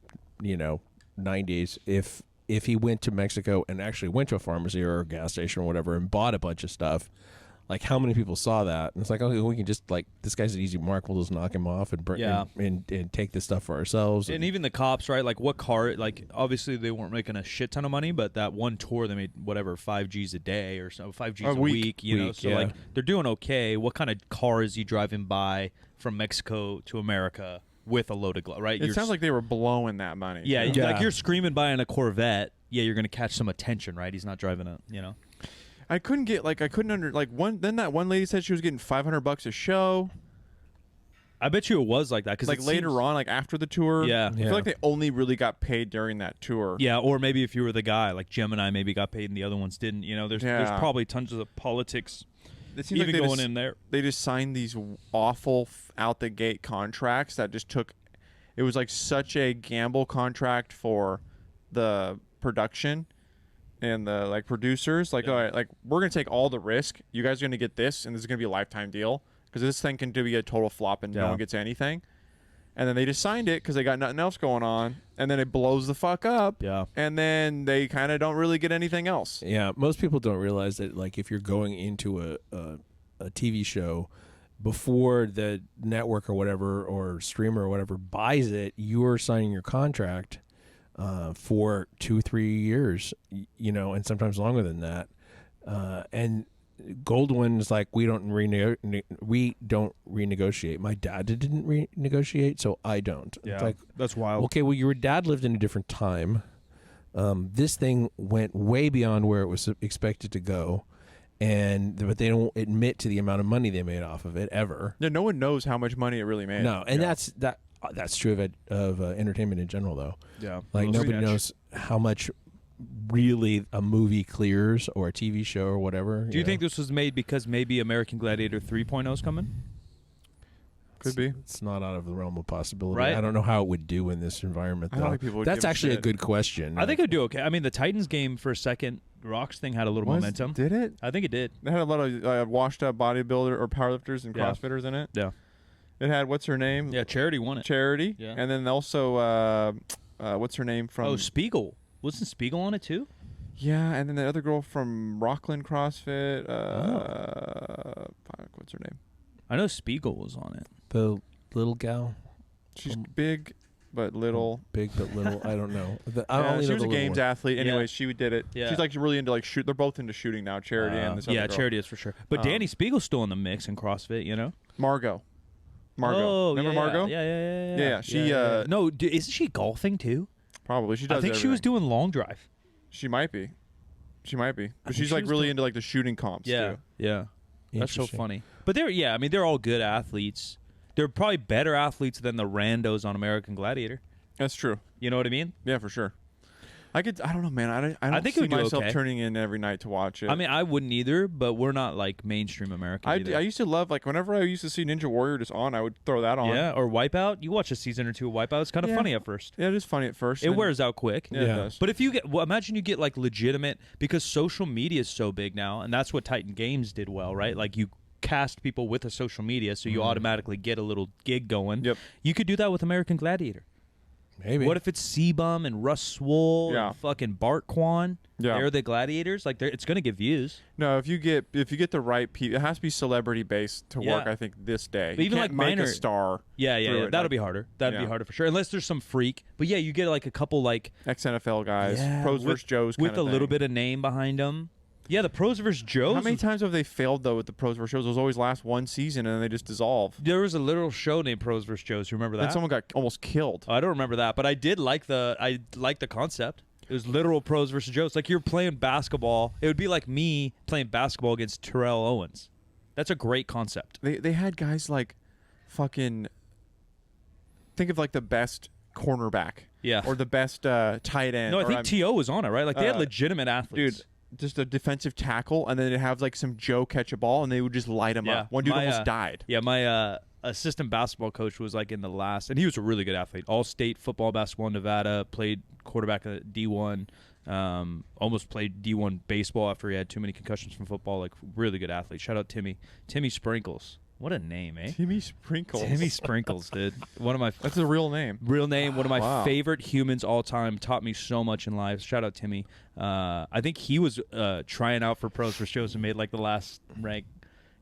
90s. If he went to Mexico and actually went to a pharmacy or a gas station or whatever and bought a bunch of stuff, like how many people saw that? And it's like, okay, we can just like this guy's an easy mark. We'll just knock him off and and take this stuff for ourselves. And even the cops, right? Like what car? Like obviously they weren't making a shit ton of money, but that one tour they made whatever 5 G's a day or so, 5 G's a week. You know, so like they're doing okay. What kind of car is he driving by from Mexico to America with a loaded glove? Right? It sounds like they were blowing that money. Yeah, like you're screaming by in a Corvette. Yeah, you're gonna catch some attention, right? He's not driving a, I couldn't that one lady said she was getting $500 a show. I bet you it was like that because Like later on, like after the tour. Yeah. I feel like they only really got paid during that tour. Yeah, or maybe if you were the guy, like Gemini maybe got paid and the other ones didn't. You know, there's probably tons of politics It seems even like going in there. They just signed these awful out the gate contracts that just took. It was like such a gamble contract for the production and the like producers. Like, all right, like we're gonna take all the risk. You guys are gonna get this, and this is gonna be a lifetime deal because this thing can be a total flop and no one gets anything. And then they just signed it because they got nothing else going on, and then it blows the fuck up. Yeah. And then they kind of don't really get anything else. Yeah, most people don't realize that, like, if you're going into a TV show before the network or whatever or streamer or whatever buys it, you're signing your contract for 2-3 years, you know, and sometimes longer than that. And Goldwyn's like, we don't renegotiate. My dad didn't renegotiate, so I don't. Yeah, it's like, that's wild. okay, well, your dad lived in a different time. This thing went way beyond where it was expected to go, but they don't admit to the amount of money they made off of it ever. Yeah, no one knows how much money it really made. No, and that's true of entertainment in general, though. Yeah, Like nobody knows how much really a movie clears or a TV show or whatever. Do you think this was made because maybe American Gladiator 3.0 is coming? Could be. It's not out of the realm of possibility. Right? I don't know how it would do in this environment, I though. don't think people would That's give a actually a shit. good question. I think it'd do okay. I mean, the Titans game for a second, Rock's thing had a little momentum. Did it? I think it did. It had a lot of washed-up bodybuilder or powerlifters and Yeah. CrossFitters in it. Yeah. It had, what's her name? Yeah, Charity won it. Charity. Yeah. And then also, what's her name from? Oh, Spiegel. Wasn't Spiegel on it too? Yeah, and then the other girl from Rockland CrossFit. Fuck, what's her name? I know Spiegel was on it. the little gal, She's big but little. big but little. I don't know. I Yeah, only she know was the a little games one. athlete. Anyway, Yeah. she did it. Yeah. She's like really into like shoot. They're both into shooting now. Charity and this other Yeah, girl. Charity is for sure. But Danny Spiegel's still in the mix in CrossFit, you know? Margot. Oh, Remember yeah, Margot? Yeah. Yeah, she, No, isn't she golfing too? Probably. She does I think she was everything. doing long drive. She might be. But think she's she like was really doing- into like the shooting comps too. Yeah. That's so Interesting. funny. But I mean, they're all good athletes. They're probably better athletes than the randos on American Gladiator. That's true. You know what I mean? Yeah, for sure. I don't know, man. I don't think it see would do myself okay. turning in every night to watch it. I mean, I wouldn't either, but we're not like mainstream American I either. used to love, like, whenever I used to see Ninja Warrior just on, I would throw that on. Yeah, or Wipeout. You watch a season or two of Wipeout. It's kind of Yeah. funny at first. Yeah, it is funny at first. It and- wears out quick. Yeah, it Yeah. does. But if you get, imagine you get like legitimate, because social media is so big now, and that's what Titan Games did well, right? Like you cast people with a social media, so you automatically get a little gig going. Yep. You could do that with American Gladiator. Maybe. What if it's C-Bum and Russ Swole Yeah. and fucking Bart Quan? Yeah. They're the gladiators. Like, it's going to get views. No, if you get the right people, it has to be celebrity based to Yeah. work. I think this day, But you even can't like make minor a star. Yeah. through it, That'll like- be harder. That'd be yeah. harder for sure. Unless there's some freak. But yeah, you get like a couple like Ex-NFL guys, pros versus Joes, with kinda a little thing. bit of name behind them. Yeah, the pros versus Joes. How many times have they failed though with the pros versus Joes? Those always last one season and then they just dissolve. There was a literal show named Pros vs. Joes. You remember that? And someone got almost killed. I don't remember that, but I did like the concept. It was literal Pros versus Joes. Like you're playing basketball. It would be like me playing basketball against Terrell Owens. That's a great concept. They had guys like, fucking. Think of like the best cornerback. Yeah. Or the best tight end. No, I or think T.O. was on it, right? Like they had uh, legitimate athletes. Dude, just a defensive tackle, and then they'd have like some Joe catch a ball, and they would just light him up. One dude almost died. Yeah, my assistant basketball coach was like in the last, and he was a really good athlete. All-state football, basketball in Nevada, played quarterback at D1, almost played D1 baseball after he had too many concussions from football. Like, really good athlete. Shout out Timmy Sprinkles. What a name, eh? Timmy Sprinkles. Timmy Sprinkles, dude. One of my That's a real name. real name, one of my Wow. favorite humans all time. Taught me so much in life. Shout out Timmy. I think he was trying out for pros for shows and made like the last rank.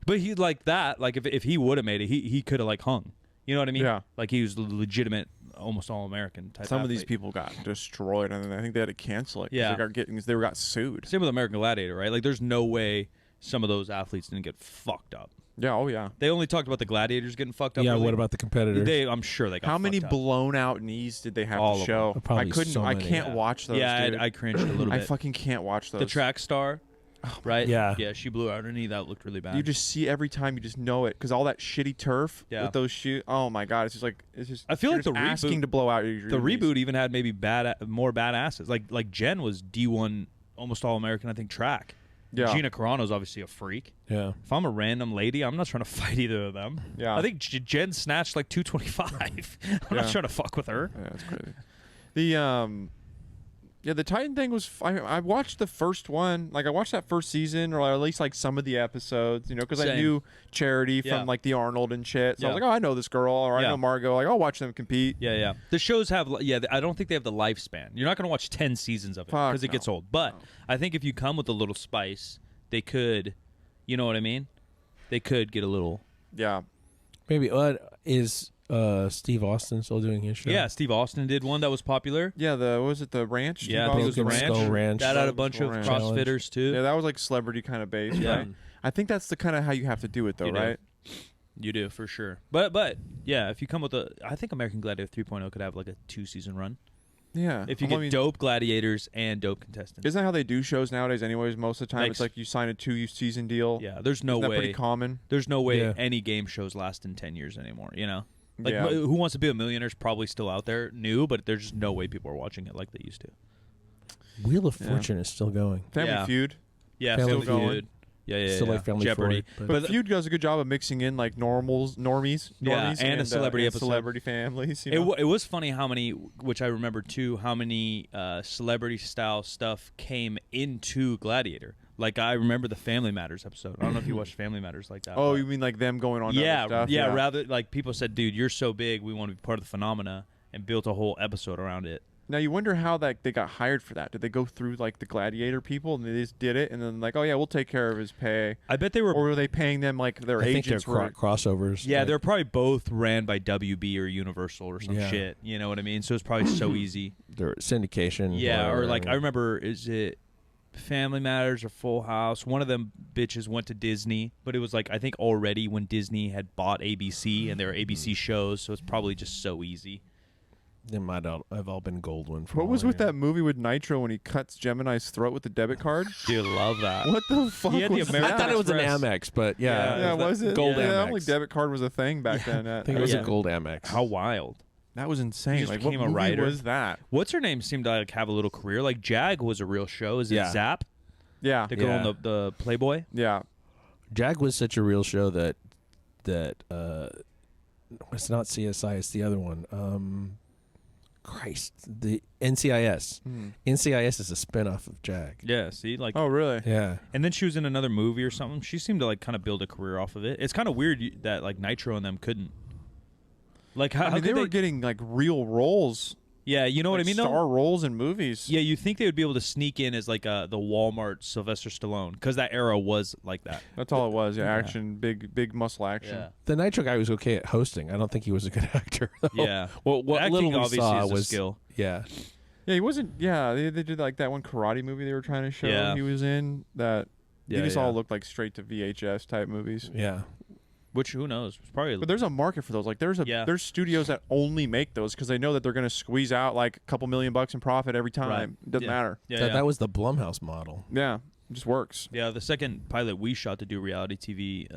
But he like that. Like if he would have made it, he could have like hung. You know what I mean? Yeah. Like he was legitimate, almost all American type. Some of these athlete. people got destroyed, and then I think they had to cancel it. 'Cause Yeah. they got sued. Same with American Gladiator, right? Like there's no way some of those athletes didn't get fucked up. Yeah. Oh yeah. They only talked about the gladiators getting fucked up. Yeah, really. what about the competitors? I'm sure they got How many fucked up. blown out knees did they have All to of show? them. Probably I couldn't. so I many, can't yeah. watch those. Yeah, dude. I cringed a little I bit. fucking can't watch those. The track star. right? Yeah. Yeah, she blew out her knee. That looked really bad. You just see every time, you just know it because all that shitty turf Yeah. with those shoes. Oh my god, it's just like I feel you're like the just asking reboot- to blow out your the knees. reboot even had maybe more badasses. Like Jen was D1, almost all American, I think, track. Yeah. Gina Carano's obviously a freak. Yeah. If I'm a random lady, I'm not trying to fight either of them. Yeah. I think Jen snatched like 225. I'm not Yeah. trying to fuck with her. Yeah, that's crazy. The Titan thing was. I watched the first one. Like I watched that first season, or at least like some of the episodes. You know, because I Same. knew Charity Yeah. from like the Arnold and shit. So I Yeah. was like, oh, I know this girl, or I Yeah. know Margot. Like I'll watch them compete. Yeah, yeah. The shows have, I don't think they have the lifespan. You're not going to watch 10 seasons of it Fuck because it gets no. old. But I think if you come with a little spice, they could, you know what I mean? They could get a little. Yeah. Maybe. Is Steve Austin still doing his show? Yeah, Steve Austin did one that was popular. Yeah. What was it the ranch? Yeah, I Steve think it was the Austin's ranch. Skull Ranch. That had a bunch of Ranch. CrossFitters too. Yeah, that was like celebrity kind of based, Yeah. right? I think that's the kind of how you have to do it, though, You do. right? You do for sure. But yeah, if you come with I think American Gladiator 3.0 could have like a 2-season run Yeah. if you Well, get I mean, dope gladiators and dope contestants. Isn't that how they do shows nowadays? Anyways, most of the time Like- it's like you sign a 2-season deal. Yeah, there's no Isn't that way. pretty common? There's no way Yeah. any game shows last in 10 years anymore. You know. Like, Yeah. Who Wants to Be a Millionaire is probably still out there, new, but there's just no way people are watching it like they used to. Wheel of Yeah. Fortune is still going. Family Yeah. Feud. Yeah, Family Family Feud. Feud. Yeah, Still like Family Jeopardy. Feud, But Feud does a good job of mixing in like normies, Yeah, and a celebrity episode. celebrity families. You It, know? it was funny how many, which I remember too, how many celebrity style stuff came into Gladiator. Like I remember the Family Matters episode. I don't know if you watched Family Matters like that. Oh, but- you mean like them going on? yeah, other stuff? yeah. Rather, like people said, dude, you're so big, we want to be part of the phenomena, and built a whole episode around it. Now you wonder how they got hired for that. Did they go through like the Gladiator people and they just did it, and then like, oh yeah, we'll take care of his pay, I bet they were. or were they paying them like their I think they're agents were? crossovers. Yeah, like- they're probably both ran by WB or Universal or some Yeah. shit. You know what I mean? So it's probably so easy. they're syndication. Yeah, or whatever. like I remember, is it Family Matters or Full House? One of them bitches went to Disney, but it was like I think already when Disney had bought ABC and they were ABC shows, so it's probably just so easy. They might have all been Goldwyn. What was with that movie with Nitro when he cuts Gemini's throat with the debit card? Dude, love that. What the fuck He had the was American I thought it was an Express. Amex, but yeah. Yeah, was it? Gold yeah, Amex. only debit card was a thing back then. I think it was Yeah. a gold Amex. How wild. That was insane. just Like, became what a movie writer. was that? What's her name seemed to like have a little career. Like Jag was a real show. Is it Yeah. Zap? Yeah, The girl in Yeah. the Playboy? yeah. Jag was such a real show that it's not CSI, it's the other one. Christ, the NCIS. NCIS is a spinoff of Jag. Yeah, see? Like Oh, really? Yeah. and then she was in another movie or something. She seemed to like kind of build a career off of it. It's kind of weird that like Nitro and them couldn't. Like how, I how mean, could they were getting like real roles. Yeah, you know what I like, mean though? Star roles in movies. Yeah, you think they would be able to sneak in as like the Walmart Sylvester Stallone because that era was like that. That's all it was. Yeah, Yeah. action, big muscle action. Yeah. The Nitro guy was okay at hosting. I don't think he was a good actor. Though. Yeah. Well, what Acting little we obviously saw is a was skill. Yeah. Yeah, he wasn't. Yeah, they did like that one karate movie they were trying to show. Yeah. He was in that. Yeah, These yeah. all looked like straight to VHS type movies. Yeah. Which who knows? It's probably But there's a market for those. Like there's Yeah. there's studios that only make those because they know that they're going to squeeze out like a couple $1 million in profit every time. Right. It doesn't Yeah. matter. yeah, That was the Blumhouse model. Yeah, it just works. Yeah, the second pilot we shot to do reality TV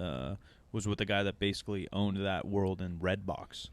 was with the guy that basically owned that world in Redbox.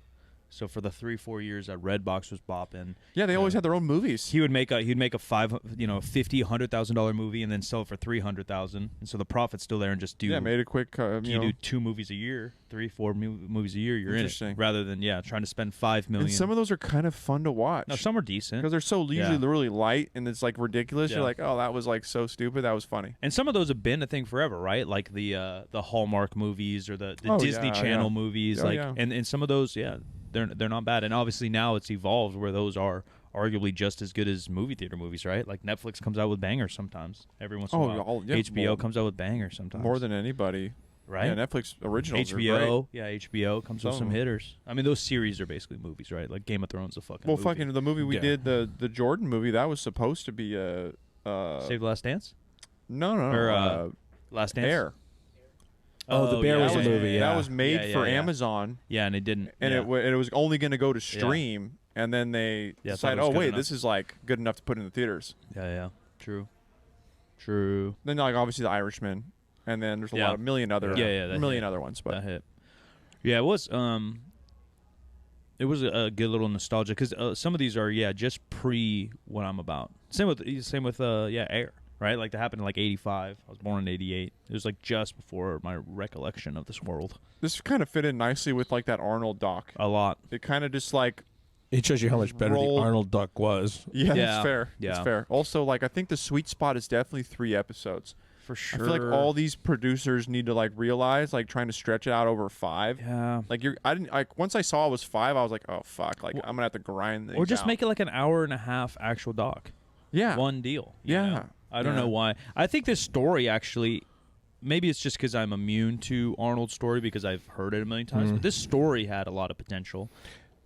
So for the 3-4 years that Redbox was bopping, Yeah, they always had their own movies. he'd make a $50,000-$100,000 movie and then sell it for $300,000, and so the profit's still there. And just do made a quick. you You know, do 2 movies a year, 3-4 movies a year, you're in it. Interesting. Rather than trying to spend $5 million. and some of those are kind of fun to watch. No, some are decent. because they're so usually Yeah. really light and it's like ridiculous. Yeah. You're like, oh, that was like so stupid. That was funny. And some of those have been a thing forever, right? Like the Hallmark movies or the Oh, Disney yeah, Channel yeah. movies, Oh, like yeah. and some of those, they're not bad. And obviously now it's evolved where those are arguably just as good as movie theater movies, right? Like Netflix comes out with bangers sometimes. Every once in a while. HBO more- comes out with bangers sometimes. more than anybody. right? Yeah, Netflix originals are great. HBO, HBO comes with Some some of 'em. hitters. I mean, those series are basically movies, right? Like Game of Thrones, a fucking Well, movie. fucking the movie we Yeah. did, the Jordan movie, that was supposed to be a Save the Last Dance no, or Last Dance. Air. Oh, The Bear That was a was movie, That yeah. was made Yeah, for yeah. Amazon, Yeah, and it didn't. and yeah. it was only going to go to stream, and then they Yeah, I thought decided, it was oh good wait, enough. this is like good enough to put in the theaters. Yeah, true. True. Then like obviously The Irishman, and then there's a lot of million other other ones. But that hit. Yeah, it was. It was a good little nostalgia because some of these are just pre what I'm about. Same with Air, right? Like that happened in like '85. I was born in '88. It was like just before my recollection of this world. This kind of fit in nicely with like that Arnold doc. A lot. It kind of just like it shows you how much better the Arnold doc was. Yeah, that's fair. Yeah. That's fair. Also, like I think the sweet spot is definitely 3 episodes. For sure. I feel like all these producers need to like realize, like trying to stretch it out over 5. Yeah. Like I didn't like once I saw it was 5, I was like, oh fuck, like I'm gonna have to grind things or just out. make it like an hour and a half actual doc. Yeah. One deal. you Yeah. know? I don't know why. I think this story actually, maybe it's just because I'm immune to Arnold's story because I've heard it a million times. But this story had a lot of potential.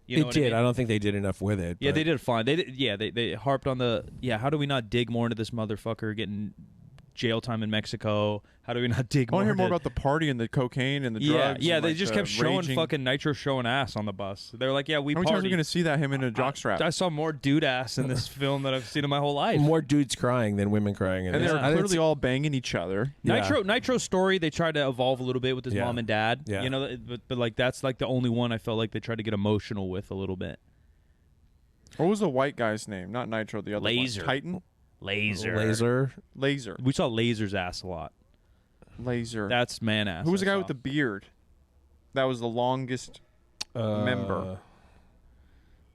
You know it did. I mean? I don't think they did enough with it. Yeah, they did fine. They harped on the how do we not dig more into this motherfucker getting jail time in Mexico? How do we not dig more? I want to hear more about the party and the cocaine and the drugs. Yeah, and, they like, just kept showing fucking Nitro showing ass on the bus. They were like, yeah, we How many times are you partied. going to see that him in a jockstrap? I saw more dude ass in this film that I've seen in my whole life. More dudes crying than women crying. and they're clearly all banging each other. Nitro's story, they tried to evolve a little bit with his mom and dad. Yeah. You know, but like that's like the only one I felt like they tried to get emotional with a little bit. What was the white guy's name? Not Nitro, the other Laser. one. Titan? Laser. We saw Laser's ass a lot. Laser. That's man ass. Who was the guy with the beard? That was the longest member.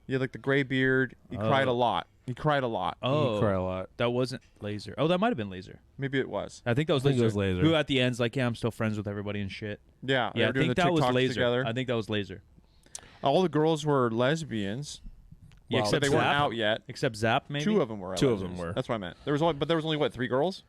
He had like the gray beard. He cried a lot. He cried a lot. Oh, he cried a lot. That wasn't Laser. Oh, that might have been Laser. Maybe it was. I think that was I think Laser. it was Laser. Who at the end's like, yeah, I'm still friends with everybody and shit. Yeah, they Yeah, were I doing think the that was TikToks Laser. together. I think that was Laser. All the girls were lesbians. Yeah, Except they weren't out yet. Except Zap, maybe. 2 of them were. Two of lesbians. them were. That's what I meant. There was only what, 3 girls?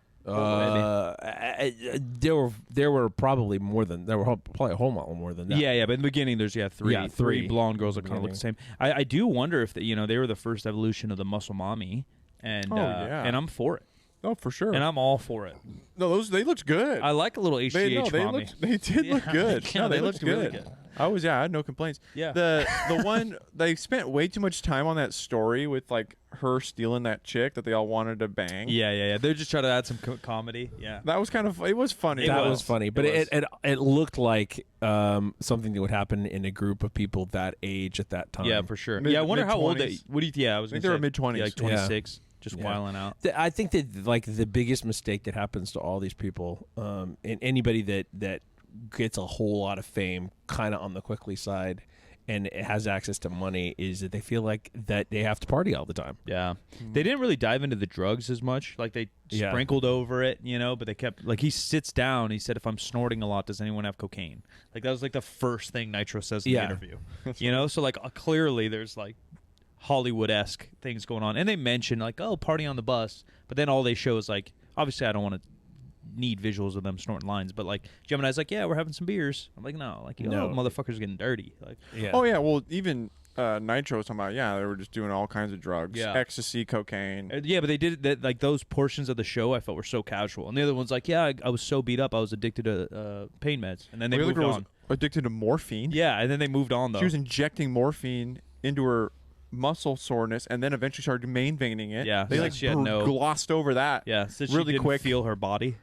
There were probably more than probably a whole lot more than that. Yeah, but in the beginning, there's 3. Yeah, 3 3 blonde girls that kind of look the same. I do wonder if they were the first evolution of the muscle mommy, and and I'm for it, Oh, for sure. and I'm all for it. No, they looked good. I like a little HGH mommy. They did look good. Yeah, No, they they looked looked really good. good. I had no complaints. Yeah. The one they spent way too much time on that story with like her stealing that chick that they all wanted to bang. Yeah. They're just trying to add some comedy. Yeah. That was it was funny. That was funny, but It it looked like something that would happen in a group of people that age at that time. Yeah, for sure. Mid- I wonder how old they. mid-20s. What do you? Yeah, I was. I think gonna they were say, mid-20s. like 26, just Yeah. whiling out. I think that like the biggest mistake that happens to all these people, and anybody that gets a whole lot of fame, kind of on the quickly side, and has access to money, is that they feel like that they have to party all the time. Yeah, they didn't really dive into the drugs as much. Like they sprinkled over it, but they kept like he sits down. He said, "If I'm snorting a lot, does anyone have cocaine?" Like that was like the first thing Nitro says in the interview. So like clearly there's like Hollywood-esque things going on, and they mention like, "Oh, party on the bus," but then all they show is like, obviously I don't want to need visuals of them snorting lines, but like Gemini's like, "Yeah, we're having some beers." I'm like, "No, like No. motherfuckers getting dirty." Like, Oh yeah, well even Nitro was talking about they were just doing all kinds of drugs, Yeah. ecstasy, cocaine. yeah, but they did that. Like those portions of the show, I felt were so casual, and the other one's like, "Yeah, I was so beat up, I was addicted to pain meds," and then they The other moved girl on. was addicted to morphine. Yeah, and then they moved on though. She was injecting morphine into her muscle soreness, and then eventually started main veining it. Yeah, they so like she had no- glossed over that. Yeah, so she really didn't quick. feel her body.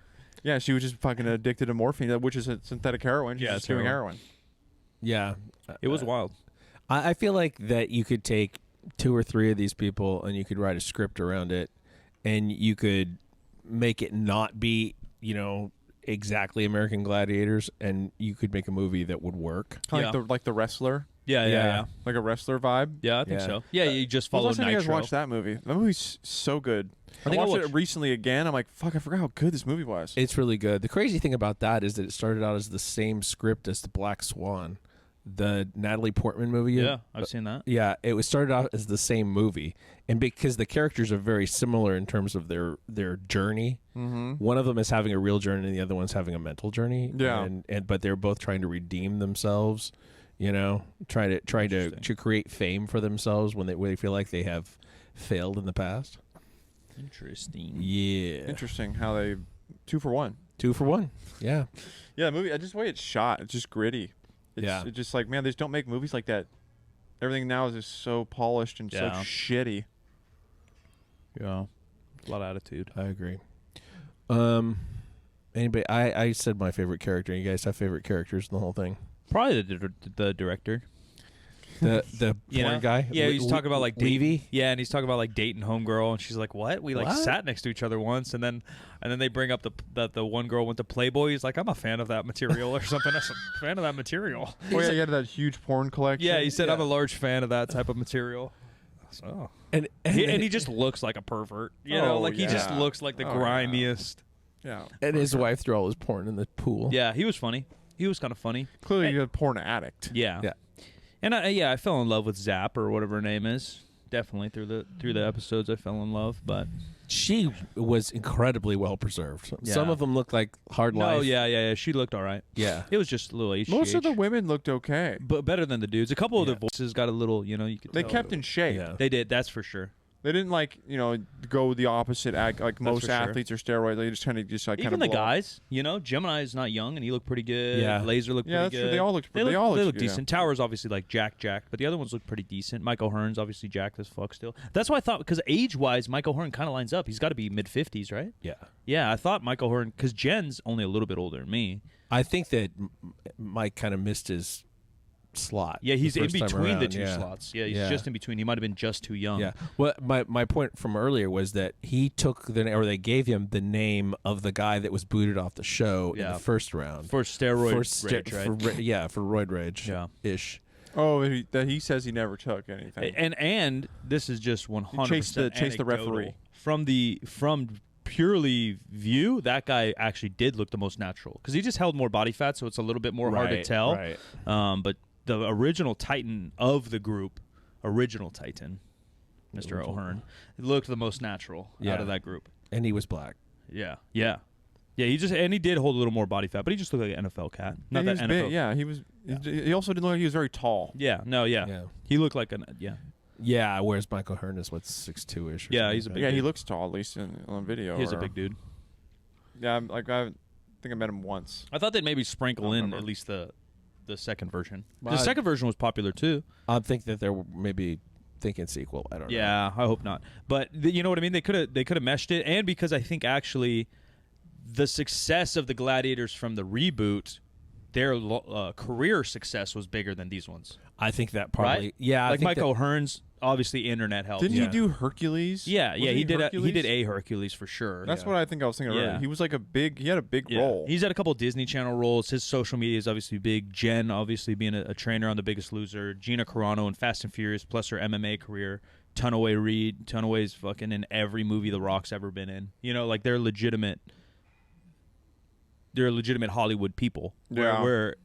Yeah, she was just fucking addicted to morphine, which is a synthetic heroin. She's Yeah, just it's doing heroin. Yeah, It was wild. I feel like that you could take 2 or 3 of these people and you could write a script around it, and you could make it not be exactly American Gladiators, and you could make a movie that would work. Kind Yeah. of like the wrestler, Yeah. like a wrestler vibe. Yeah, I think Yeah. so. Yeah, you just When follow was the last time you guys Nitro. watched that movie? That movie's so good. I think I watched it watched- recently again. I'm like, fuck, I forgot how good this movie was. It's really good. The crazy thing about that is that it started out as the same script as The Black Swan, the Natalie Portman movie. Yeah, I've seen that. Yeah, it was started out as the same movie, and because the characters are very similar in terms of their journey. Mm-hmm. One of them is having a real journey, and the other one's having a mental journey. Yeah. and but they're both trying to redeem themselves. Trying to create fame for themselves when they feel like they have failed in the past. Interesting. Yeah, Interesting how they 2 for 1. 2 for 1. Yeah, Yeah, the movie. Just the way it's shot, it's just gritty. It's just like, man, they just don't make movies like that. Everything now is just so polished and Yeah. so shitty. Yeah, a lot of attitude. I agree. Anybody? I said my favorite character. You guys have favorite characters in the whole thing? Probably the director. The porn guy. Yeah, he's talking about like Levy. Yeah, and he's talking about like dating homegirl, and she's like, "What? We like What? sat next to each other once," and then they bring up the one girl went to Playboy. He's like, "I'm a fan of that material" or something. I'm a fan of that material. Oh yeah, you had that huge porn collection. Yeah, he said, "I'm a large fan of that type of material." So And he just looks like a pervert. You know, like he just yeah. looks like the Oh, grimiest. Yeah. and his wife threw all his porn in the pool. Yeah, he was funny. He was kind of funny. Clearly, you're a porn addict. Yeah. Yeah. And I fell in love with Zap or whatever her name is. Definitely through the episodes I fell in love, but She was incredibly well preserved. Yeah. Some of them looked like hard life. no, yeah. She looked all right. Yeah. It was just a little HGH. Most of the women looked okay. but better than the dudes. A couple of their voices got a little, you could They tell. kept in shape. Yeah. They did, that's for sure. They didn't go the opposite act like most for sure. athletes or steroids. They just kind of Even the guys, Gemini's not young and he looked pretty good. Yeah. Laser looked Yeah, pretty that's good. true. They all looked. They all look yeah. decent. Tower's obviously like jacked, but the other ones look pretty decent. Michael Hearn's obviously jacked as fuck still. That's why I thought, because age-wise, Michael Hearn kind of lines up. He's got to be mid-50s, right? Yeah. Yeah, I thought Michael Hearn, because Jen's only a little bit older than me. I think that Mike kind of missed his slot. Yeah, he's the in first time between the around. two Yeah. slots. Yeah, he's Yeah. just in between. He might have been just too young. Yeah. Well, my point from earlier was that he took they gave him the name of the guy that was booted off the show in Yeah. the first round. For steroid rage, right? For roid rage. Yeah. Ish. Oh, that he says he never took anything. And this is just 100% Chase the anecdotal. referee. From purely view, that guy actually did look the most natural because he just held more body fat, so it's a little bit more hard to tell. Right. But the original Titan of the group, Mr. O'Hearn, looked the most natural out of that group. And he was black. Yeah. He did hold a little more body fat, but he just looked like an NFL cat. Not he that was NFL. big. Yeah, he was. He also didn't look like he was very tall. Yeah. No. Yeah. Yeah. He looked like Yeah, whereas Michael Hearn is 6'2"-ish. Yeah, he's a big Yeah, he dude. looks tall at least on video. He's a big dude. Yeah, I think I met him once. I thought they'd maybe sprinkle in remember. at least the second version. Well, The second version was popular too. I think that they're maybe thinking sequel. I don't know. Yeah, I hope not. But you know what I mean? They could have meshed it, and because I think actually the success of the Gladiators from the reboot, their career success was bigger than these ones. I think that probably. Right? Yeah, I like think Michael Hearn's, obviously internet helped. Didn't Yeah. he do Hercules? Yeah, Was he did. Hercules? He did a Hercules for sure. That's what I think I was thinking Yeah. earlier. He was like he had a big role. He's had a couple Disney Channel roles. His social media is obviously big. Jen, obviously being a trainer on The Biggest Loser. Gina Carano in Fast and Furious, plus her MMA career. Tunaway Reed. Tunaway's fucking in every movie The Rock's ever been in. Like they're legitimate Hollywood people. Yeah. Where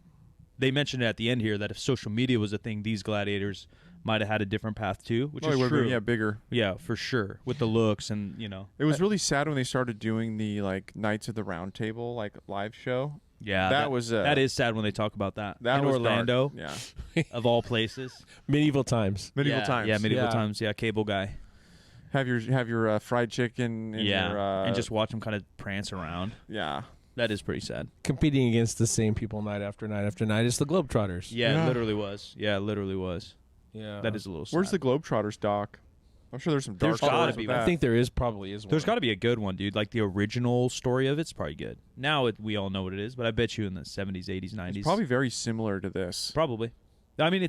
they mentioned at the end here that if social media was a thing, these gladiators might have had a different path too, which is true. Yeah, bigger. Yeah, for sure. With the looks and It was really sad when they started doing the Knights of the Round Table live show. yeah, that is sad when they talk about that. That in was Orlando, dark. Yeah, of all places. medieval times. medieval Yeah, times. Yeah, medieval Yeah. times. Yeah, cable guy. Have your fried chicken. And your, and just watch him kind of prance around. yeah. That is pretty sad. Competing against the same people night after night after night. It's the Globetrotters. Yeah, Yeah. it literally was. Yeah, it literally was. Yeah. That is a little sad. Where's the Globetrotters doc? I'm sure there's some dark There's gotta stories be with one. that. I think there probably is one. There's got to be a good one, dude. Like the original story of it's probably good. Now we all know what it is, but I bet you in the 70s, 80s, 90s. It's probably very similar to this. Probably. I mean,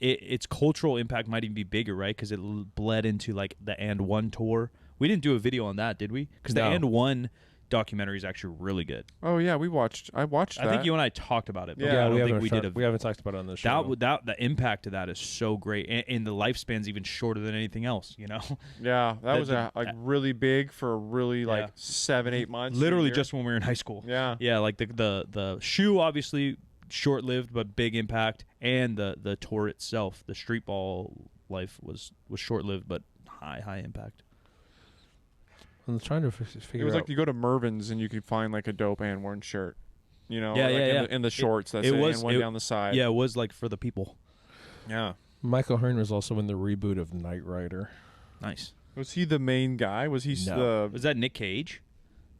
its cultural impact might even be bigger, right? Because it bled into like the And One tour. We didn't do a video on that, did we? Because the No. And One documentary is actually really good. Oh yeah, I watched that. I think you and I talked about it. But Yeah, I don't we think haven't we did a. we haven't talked about it on the show. The impact of that is so great, and the lifespan's even shorter than anything else. Yeah, that was the- really big for really Yeah. 7-8 months. Literally a year. just when we were in high school. Yeah. Yeah, like the shoe obviously short-lived but big impact, and the tour itself, the street ball life was short-lived but high impact. I'm trying to It figure was out. like you go to Mervin's and you could find like a dope and worn shirt. Yeah, like yeah. In the shorts that it say was- and one it- down the side. Yeah, it was like for the people. Yeah. Michael Hearn was also in the reboot of Knight Rider. Nice. Was he the main guy? Was he No. Was that Nick Cage?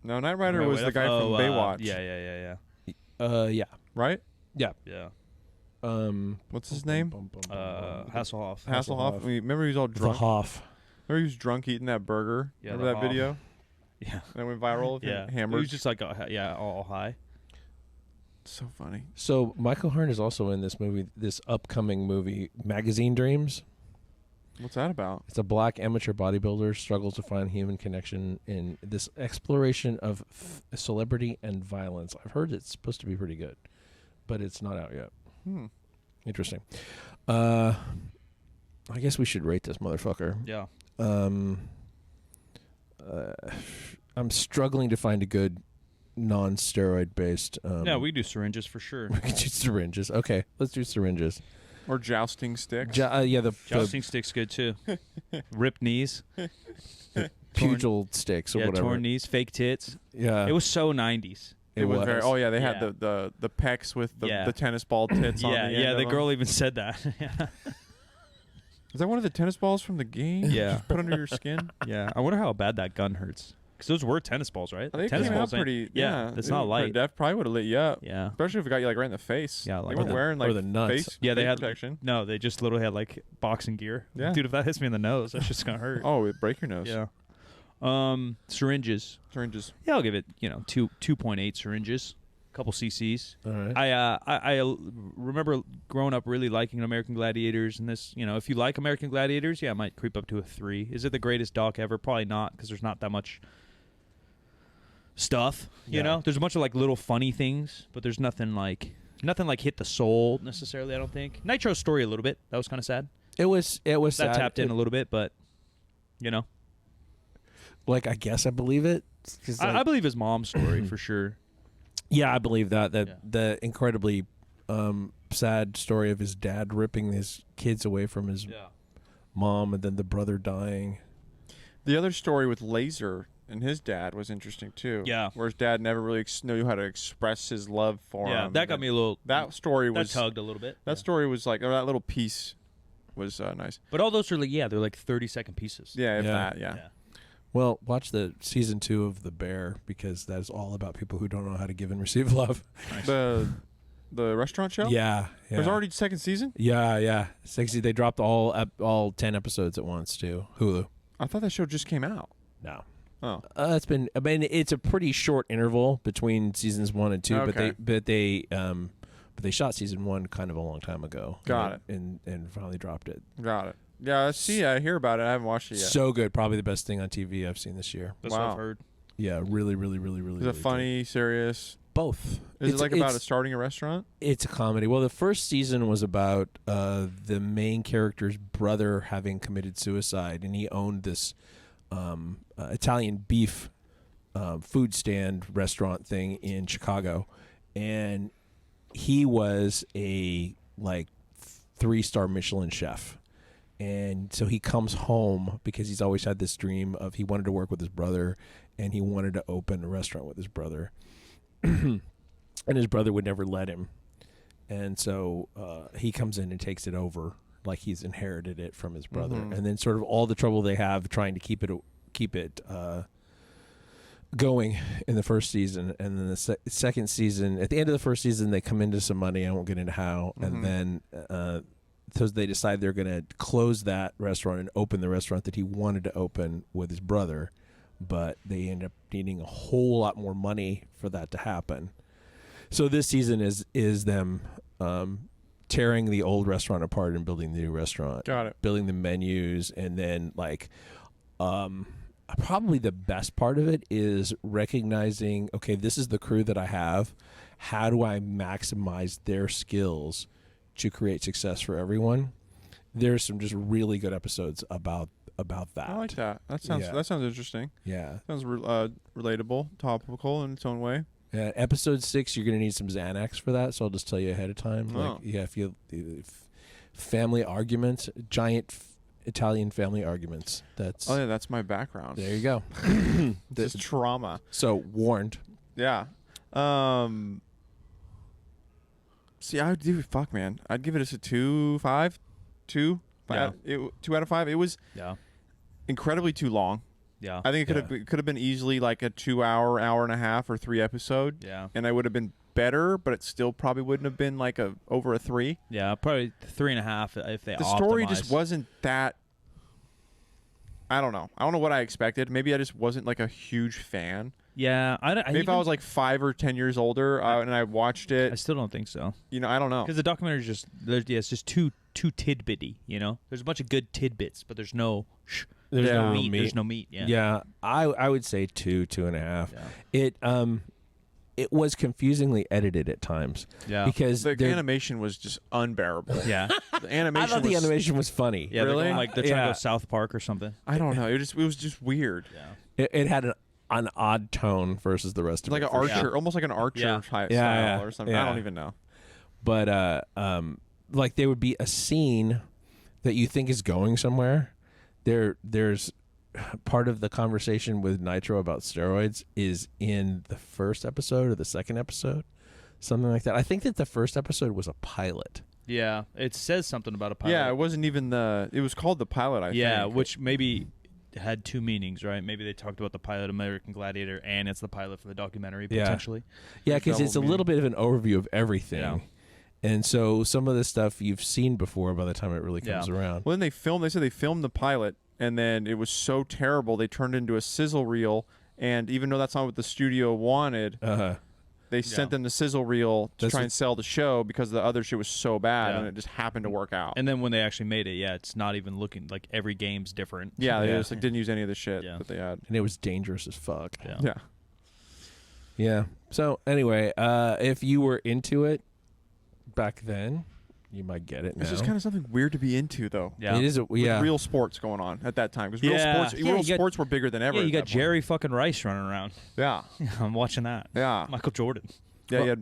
No, Knight Rider was the guy from Baywatch. Yeah. Yeah. Right? Yeah. What's his name? Hasselhoff. Hasselhoff. Remember he was all The drunk. Hoff. Remember he was drunk eating that burger. Yeah, Remember the that Hoff. video? Yeah. That went viral. Yeah. Hammered. It was just like, all high. So funny. So Michael Hearn is also in this movie, this upcoming movie, Magazine Dreams. What's that about? It's a black amateur bodybuilder struggles to find human connection in this exploration of celebrity and violence. I've heard it's supposed to be pretty good, but it's not out yet. Interesting. I guess we should rate this motherfucker. Yeah. I'm struggling to find a good non-steroid based. Yeah, we do syringes for sure. We could do syringes. Okay, let's do syringes. Or jousting sticks. Yeah, the Jousting sticks good too. Ripped knees. pugil sticks or Yeah, whatever. torn knees, fake tits. Yeah, It was so 90s. It was very. Oh yeah, they had Yeah. the pecs with the, Yeah. the tennis ball tits on the end. Yeah, of the them. girl even said that. Yeah. Is that one of the tennis balls from the game? Yeah. Just put under your skin. Yeah. I wonder how bad that gun hurts. Because those were tennis balls, right? They tennis came out balls ain't- pretty. Yeah, that's they not were light. pretty- That probably would have lit you up. Yeah. Especially if it got you like right in the face. Yeah, like they weren't the- wearing like or the nuts. face. Yeah, they face had protection. No, they just literally had like boxing gear. Yeah. Dude, if that hits me in the nose, that's just gonna hurt. Oh, it break your nose. Yeah. Syringes. Syringes. Yeah, I'll give it 2.8 syringes, couple cc's. all right. I remember growing up really liking American Gladiators, and this, if you like American Gladiators, yeah, it might creep up to a 3. Is it the greatest doc ever? Probably not, because there's not that much stuff. You Yeah. know, there's a bunch of like little funny things, but there's nothing like hit the soul necessarily. I don't think. Nitro's story a little bit. That was kind of sad. It was That sad. tapped in a little bit, but Like, I guess I believe it. 'Cause, I like, believe his mom's story for sure. yeah, I believe that Yeah. the incredibly sad story of his dad ripping his kids away from his mom, and then the brother dying. The other story with Laser and his dad was interesting too. Yeah. Where his dad never really knew how to express his love for Yeah, him. that got me a little. That story That was tugged a little bit. That story was like, or that little piece was nice. But all those are like, they're like 30-second pieces. Yeah, if Yeah. that, yeah. Well, watch the season 2 of The Bear, because that is all about people who don't know how to give and receive love. Nice. The restaurant show. Yeah, There's already second season. Yeah. Sexy. They dropped all 10 episodes at once too. Hulu. I thought that show just came out. No. Oh, It's been. I mean, it's a pretty short interval between seasons 1 and 2, Okay. but they shot season 1 kind of a long time ago. Got and finally dropped it. got it. Yeah, I hear about it. I haven't watched it yet. So good. Probably the best thing on TV I've seen this year. That's what Wow. I've heard. Yeah, really, really, really, really. Is it really funny, serious? good. Both. Is it like about it's- starting a restaurant? It's a comedy. Well, the first season was about the main character's brother having committed suicide, and he owned this Italian beef food stand restaurant thing in Chicago, and he was a 3-star Michelin chef. And so he comes home because he's always had this dream of he wanted to work with his brother, and he wanted to open a restaurant with his brother. And his brother would never let him. And so he comes in and takes it over, like he's inherited it from his brother. Mhm. And then sort of all the trouble they have trying to keep it going in the first season. And then the second season, at the end of the first season, they come into some money. I won't get into how. Mhm. And then so they decide they're going to close that restaurant and open the restaurant that he wanted to open with his brother. But they end up needing a whole lot more money for that to happen. So this season is them tearing the old restaurant apart and building the new restaurant. Got it. Building the menus, and then probably the best part of it is recognizing, okay, this is the crew that I have. How do I maximize their skills to create success for everyone? There's some just really good episodes about that. I like that. That sounds interesting. Yeah. Sounds relatable, topical in its own way. Yeah, episode 6, you're gonna need some Xanax for that, so I'll just tell you ahead of time. Oh. If family arguments, giant Italian family arguments. That's That's my background. there you go. This is trauma. So warned. Yeah. See, I would do fuck, man. I'd give it a 2.5, 2. Yeah. 2 out of 5. It was Yeah. incredibly too long. Yeah. I think it could have been easily like a 2 hour, hour and a half, or 3 episode. Yeah. And I would have been better, but it still probably wouldn't have been like over a 3. Yeah. Probably 3.5 if they. The story optimize. just wasn't that I don't know. I don't know what I expected. Maybe I just wasn't like a huge fan. Yeah, Maybe if I was like 5 or 10 years older and I watched it, I still don't think so. You know, I don't know. Because the documentary is just it's just too tidbitty. You know, there's a bunch of good tidbits, but there's no no meat. There's no meat. Yeah. Yeah, I would say 2.5. Yeah. It was confusingly edited at times. Yeah. Because the animation was just unbearable. Yeah. The animation. I thought the animation was funny. Yeah, really? they're trying to go South Park or something. I don't know. It was just weird. Yeah. It had an odd tone versus the rest of like it. Like an Archer, almost like an Archer type style or something. I don't even know. But like there would be a scene that you think is going somewhere. There's part of the conversation with Nitro about steroids is in the first episode or the second episode, something like that. I think that the first episode was a pilot. Yeah, it says something about a pilot. Yeah, it wasn't even it was called the pilot, I think. Yeah, which maybe had two meanings, right? Maybe they talked about the pilot American Gladiator and it's the pilot for the documentary, potentially. Yeah, because it's a little bit of an overview of everything. Yeah. And so some of the stuff you've seen before by the time it really comes around. Well, then they said they filmed the pilot, and then it was so terrible they turned it into a sizzle reel, and even though that's not what the studio wanted, they sent them the sizzle reel to try and sell the show because the other shit was so bad, and it just happened to work out. And then when they actually made it, it's not even looking like every game's different. Yeah, they just didn't use any of the shit that they had. And it was dangerous as fuck. Yeah. So anyway, if you were into it back then, you might get it now. It's just kind of something weird to be into, though. Yeah. It is. With real sports going on at that time. Because real sports were bigger than ever. Yeah, you got Jerry fucking Rice running around. Yeah. I'm watching that. Yeah. Michael Jordan. Yeah,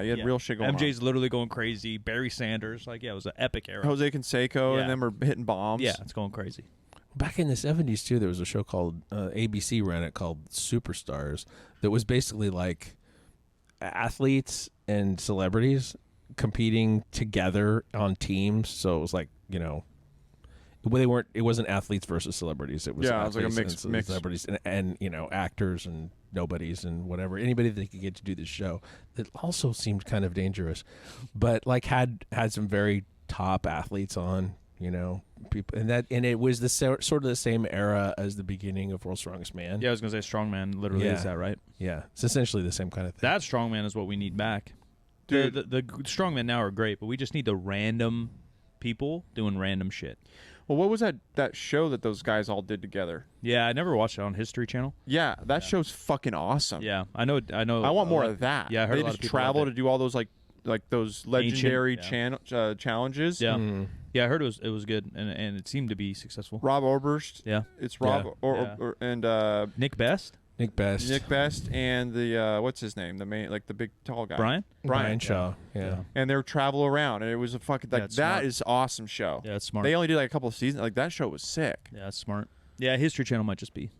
you had real shit going on. MJ's literally going crazy. Barry Sanders. it was an epic era. Jose Canseco and them are hitting bombs. Yeah, it's going crazy. Back in the 70s, too, there was a show called, ABC ran it, called Superstars, that was basically like athletes and celebrities competing together on teams. So it was like, it wasn't athletes versus celebrities. It was it was like a mix celebrities and actors and nobodies and whatever. Anybody that could get to do this show that also seemed kind of dangerous, but like had some very top athletes on, people, and it was the sort of the same era as the beginning of World's Strongest Man. Yeah, I was gonna say Strongman literally is that, right? Yeah, it's essentially the same kind of thing. That Strongman is what we need back. Dude, the strongmen now are great, but we just need the random people doing random shit. Well, what was that show that those guys all did together? Yeah, I never watched it on History Channel. Yeah, that show's fucking awesome. Yeah, I know. I want more of that. Yeah, I heard they a lot just of people travel to do all those like those legendary challenges. Yeah, yeah, I heard it was good, and it seemed to be successful. Rob Oberst. Yeah, it's Rob and Nick Best. Nick Best and the what's his name, the main, like the big tall guy, Brian Shaw. Yeah. And they were travel around, and it was a fucking that is awesome show. Yeah, it's smart. They only did like a couple of seasons. Like that show was sick. Yeah, it's smart. Yeah, History Channel might just be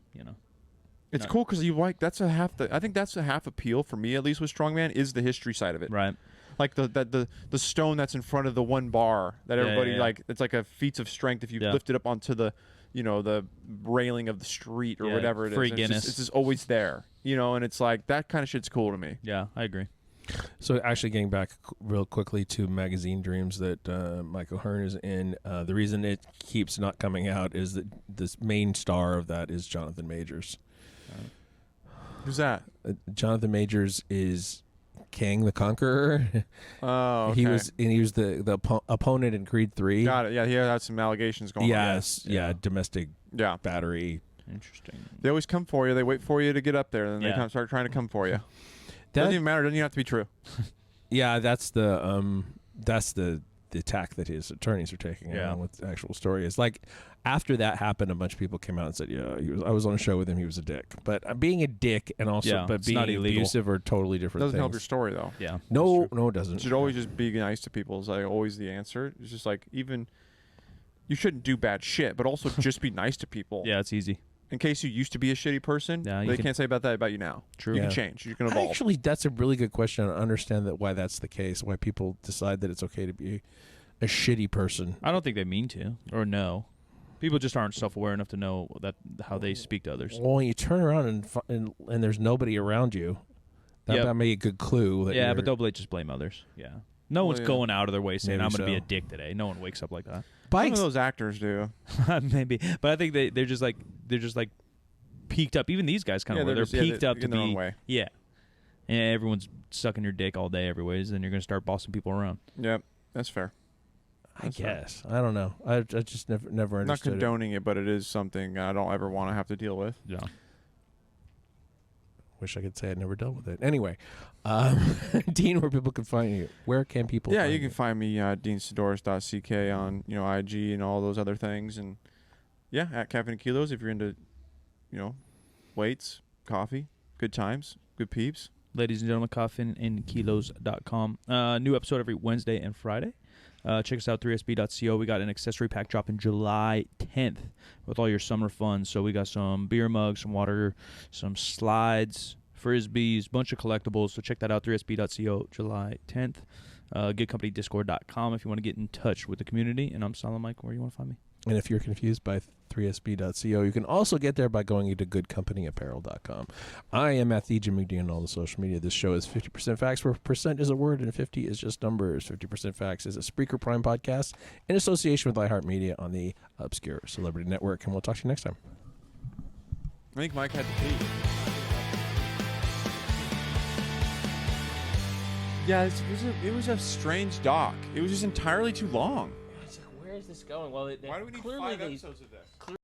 It's cool because I think that's a half appeal for me, at least with Strongman, is the history side of it. Right. Like the stone that's in front of the one bar that everybody like, it's like a feats of strength if you lift it up onto the the railing of the street or whatever it is. Free Guinness. It's just always there, and it's like that kind of shit's cool to me. Yeah, I agree. So actually getting back real quickly to Magazine Dreams that Mike O'Hearn is in, the reason it keeps not coming out is that this main star of that is Jonathan Majors. Who's that? Jonathan Majors is Kang the Conqueror. Oh, okay. He was the opponent in Creed 3. Got it. Yeah, he had some allegations going on. Yeah, domestic battery. Interesting. They always come for you. They wait for you to get up there, and then they start trying to come for you. Doesn't even matter. Doesn't even have to be true. Yeah, that's the tack that his attorneys are taking along with the actual story. Is like after that happened, a bunch of people came out and said, I was on a show with him. He was a dick. But being a dick and also being abusive are totally different things. Doesn't help your story though. Yeah. No, it doesn't. You should always just be nice to people. Is like always the answer. It's just like even you shouldn't do bad shit, but also just be nice to people. Yeah, it's easy. In case you used to be a shitty person, they can't say that about you now. True. You can change. You can evolve. Actually, that's a really good question. I understand why that's the case. Why people decide that it's okay to be a shitty person. I don't think they mean to or know. People just aren't self-aware enough to know how they speak to others. Well, when you turn around and there's nobody around you, that may be a good clue. But they'll just blame others. Yeah. No one's going out of their way saying, I'm going to be a dick today. No one wakes up like that. Bikes. Some of those actors do. Maybe, but I think they're just like peaked up. Even these guys kind of Yeah, they're just- yeah, peaked they're up to in their own be way. yeah. And everyone's sucking your dick all day, everyways. Then you're gonna start bossing people around. Yep, that's fair. I guess. I don't know. I just never Not understood it. condoning it, but it is something I don't ever want to have to deal with. Yeah. Wish I could say I'd never dealt with it. Anyway, Dean, where people can find you? Where can people? Yeah, find you can find me DeanSaddoris.ck on IG and all those other things, and yeah, at Caffeine and Kilos if you're into weights, coffee, good times, good peeps. Ladies and gentlemen, coffeeandkilos.com. New episode every Wednesday and Friday. Check us out, 3sb.co. We got an accessory pack dropping July 10th with all your summer fun. So we got some beer mugs, some water, some slides, frisbees, bunch of collectibles. So check that out, 3sb.co, July 10th. GoodCompanyDiscord.com if you want to get in touch with the community. And I'm Silent Mike. Where do you want to find me? And if you're confused by 3sb.co, you can also get there by going to goodcompanyapparel.com. I am at the Jim McDonald on all the social media. This show is 50% Facts, where percent is a word and 50 is just numbers. 50% Facts is a Spreaker Prime podcast in association with iHeartMedia on the Obscure Celebrity Network. And we'll talk to you next time. I think Mike had to pee. Yeah, it was a strange doc. It was just entirely too long. Where is this going? Well, Why do we need clearly 5 episodes of this?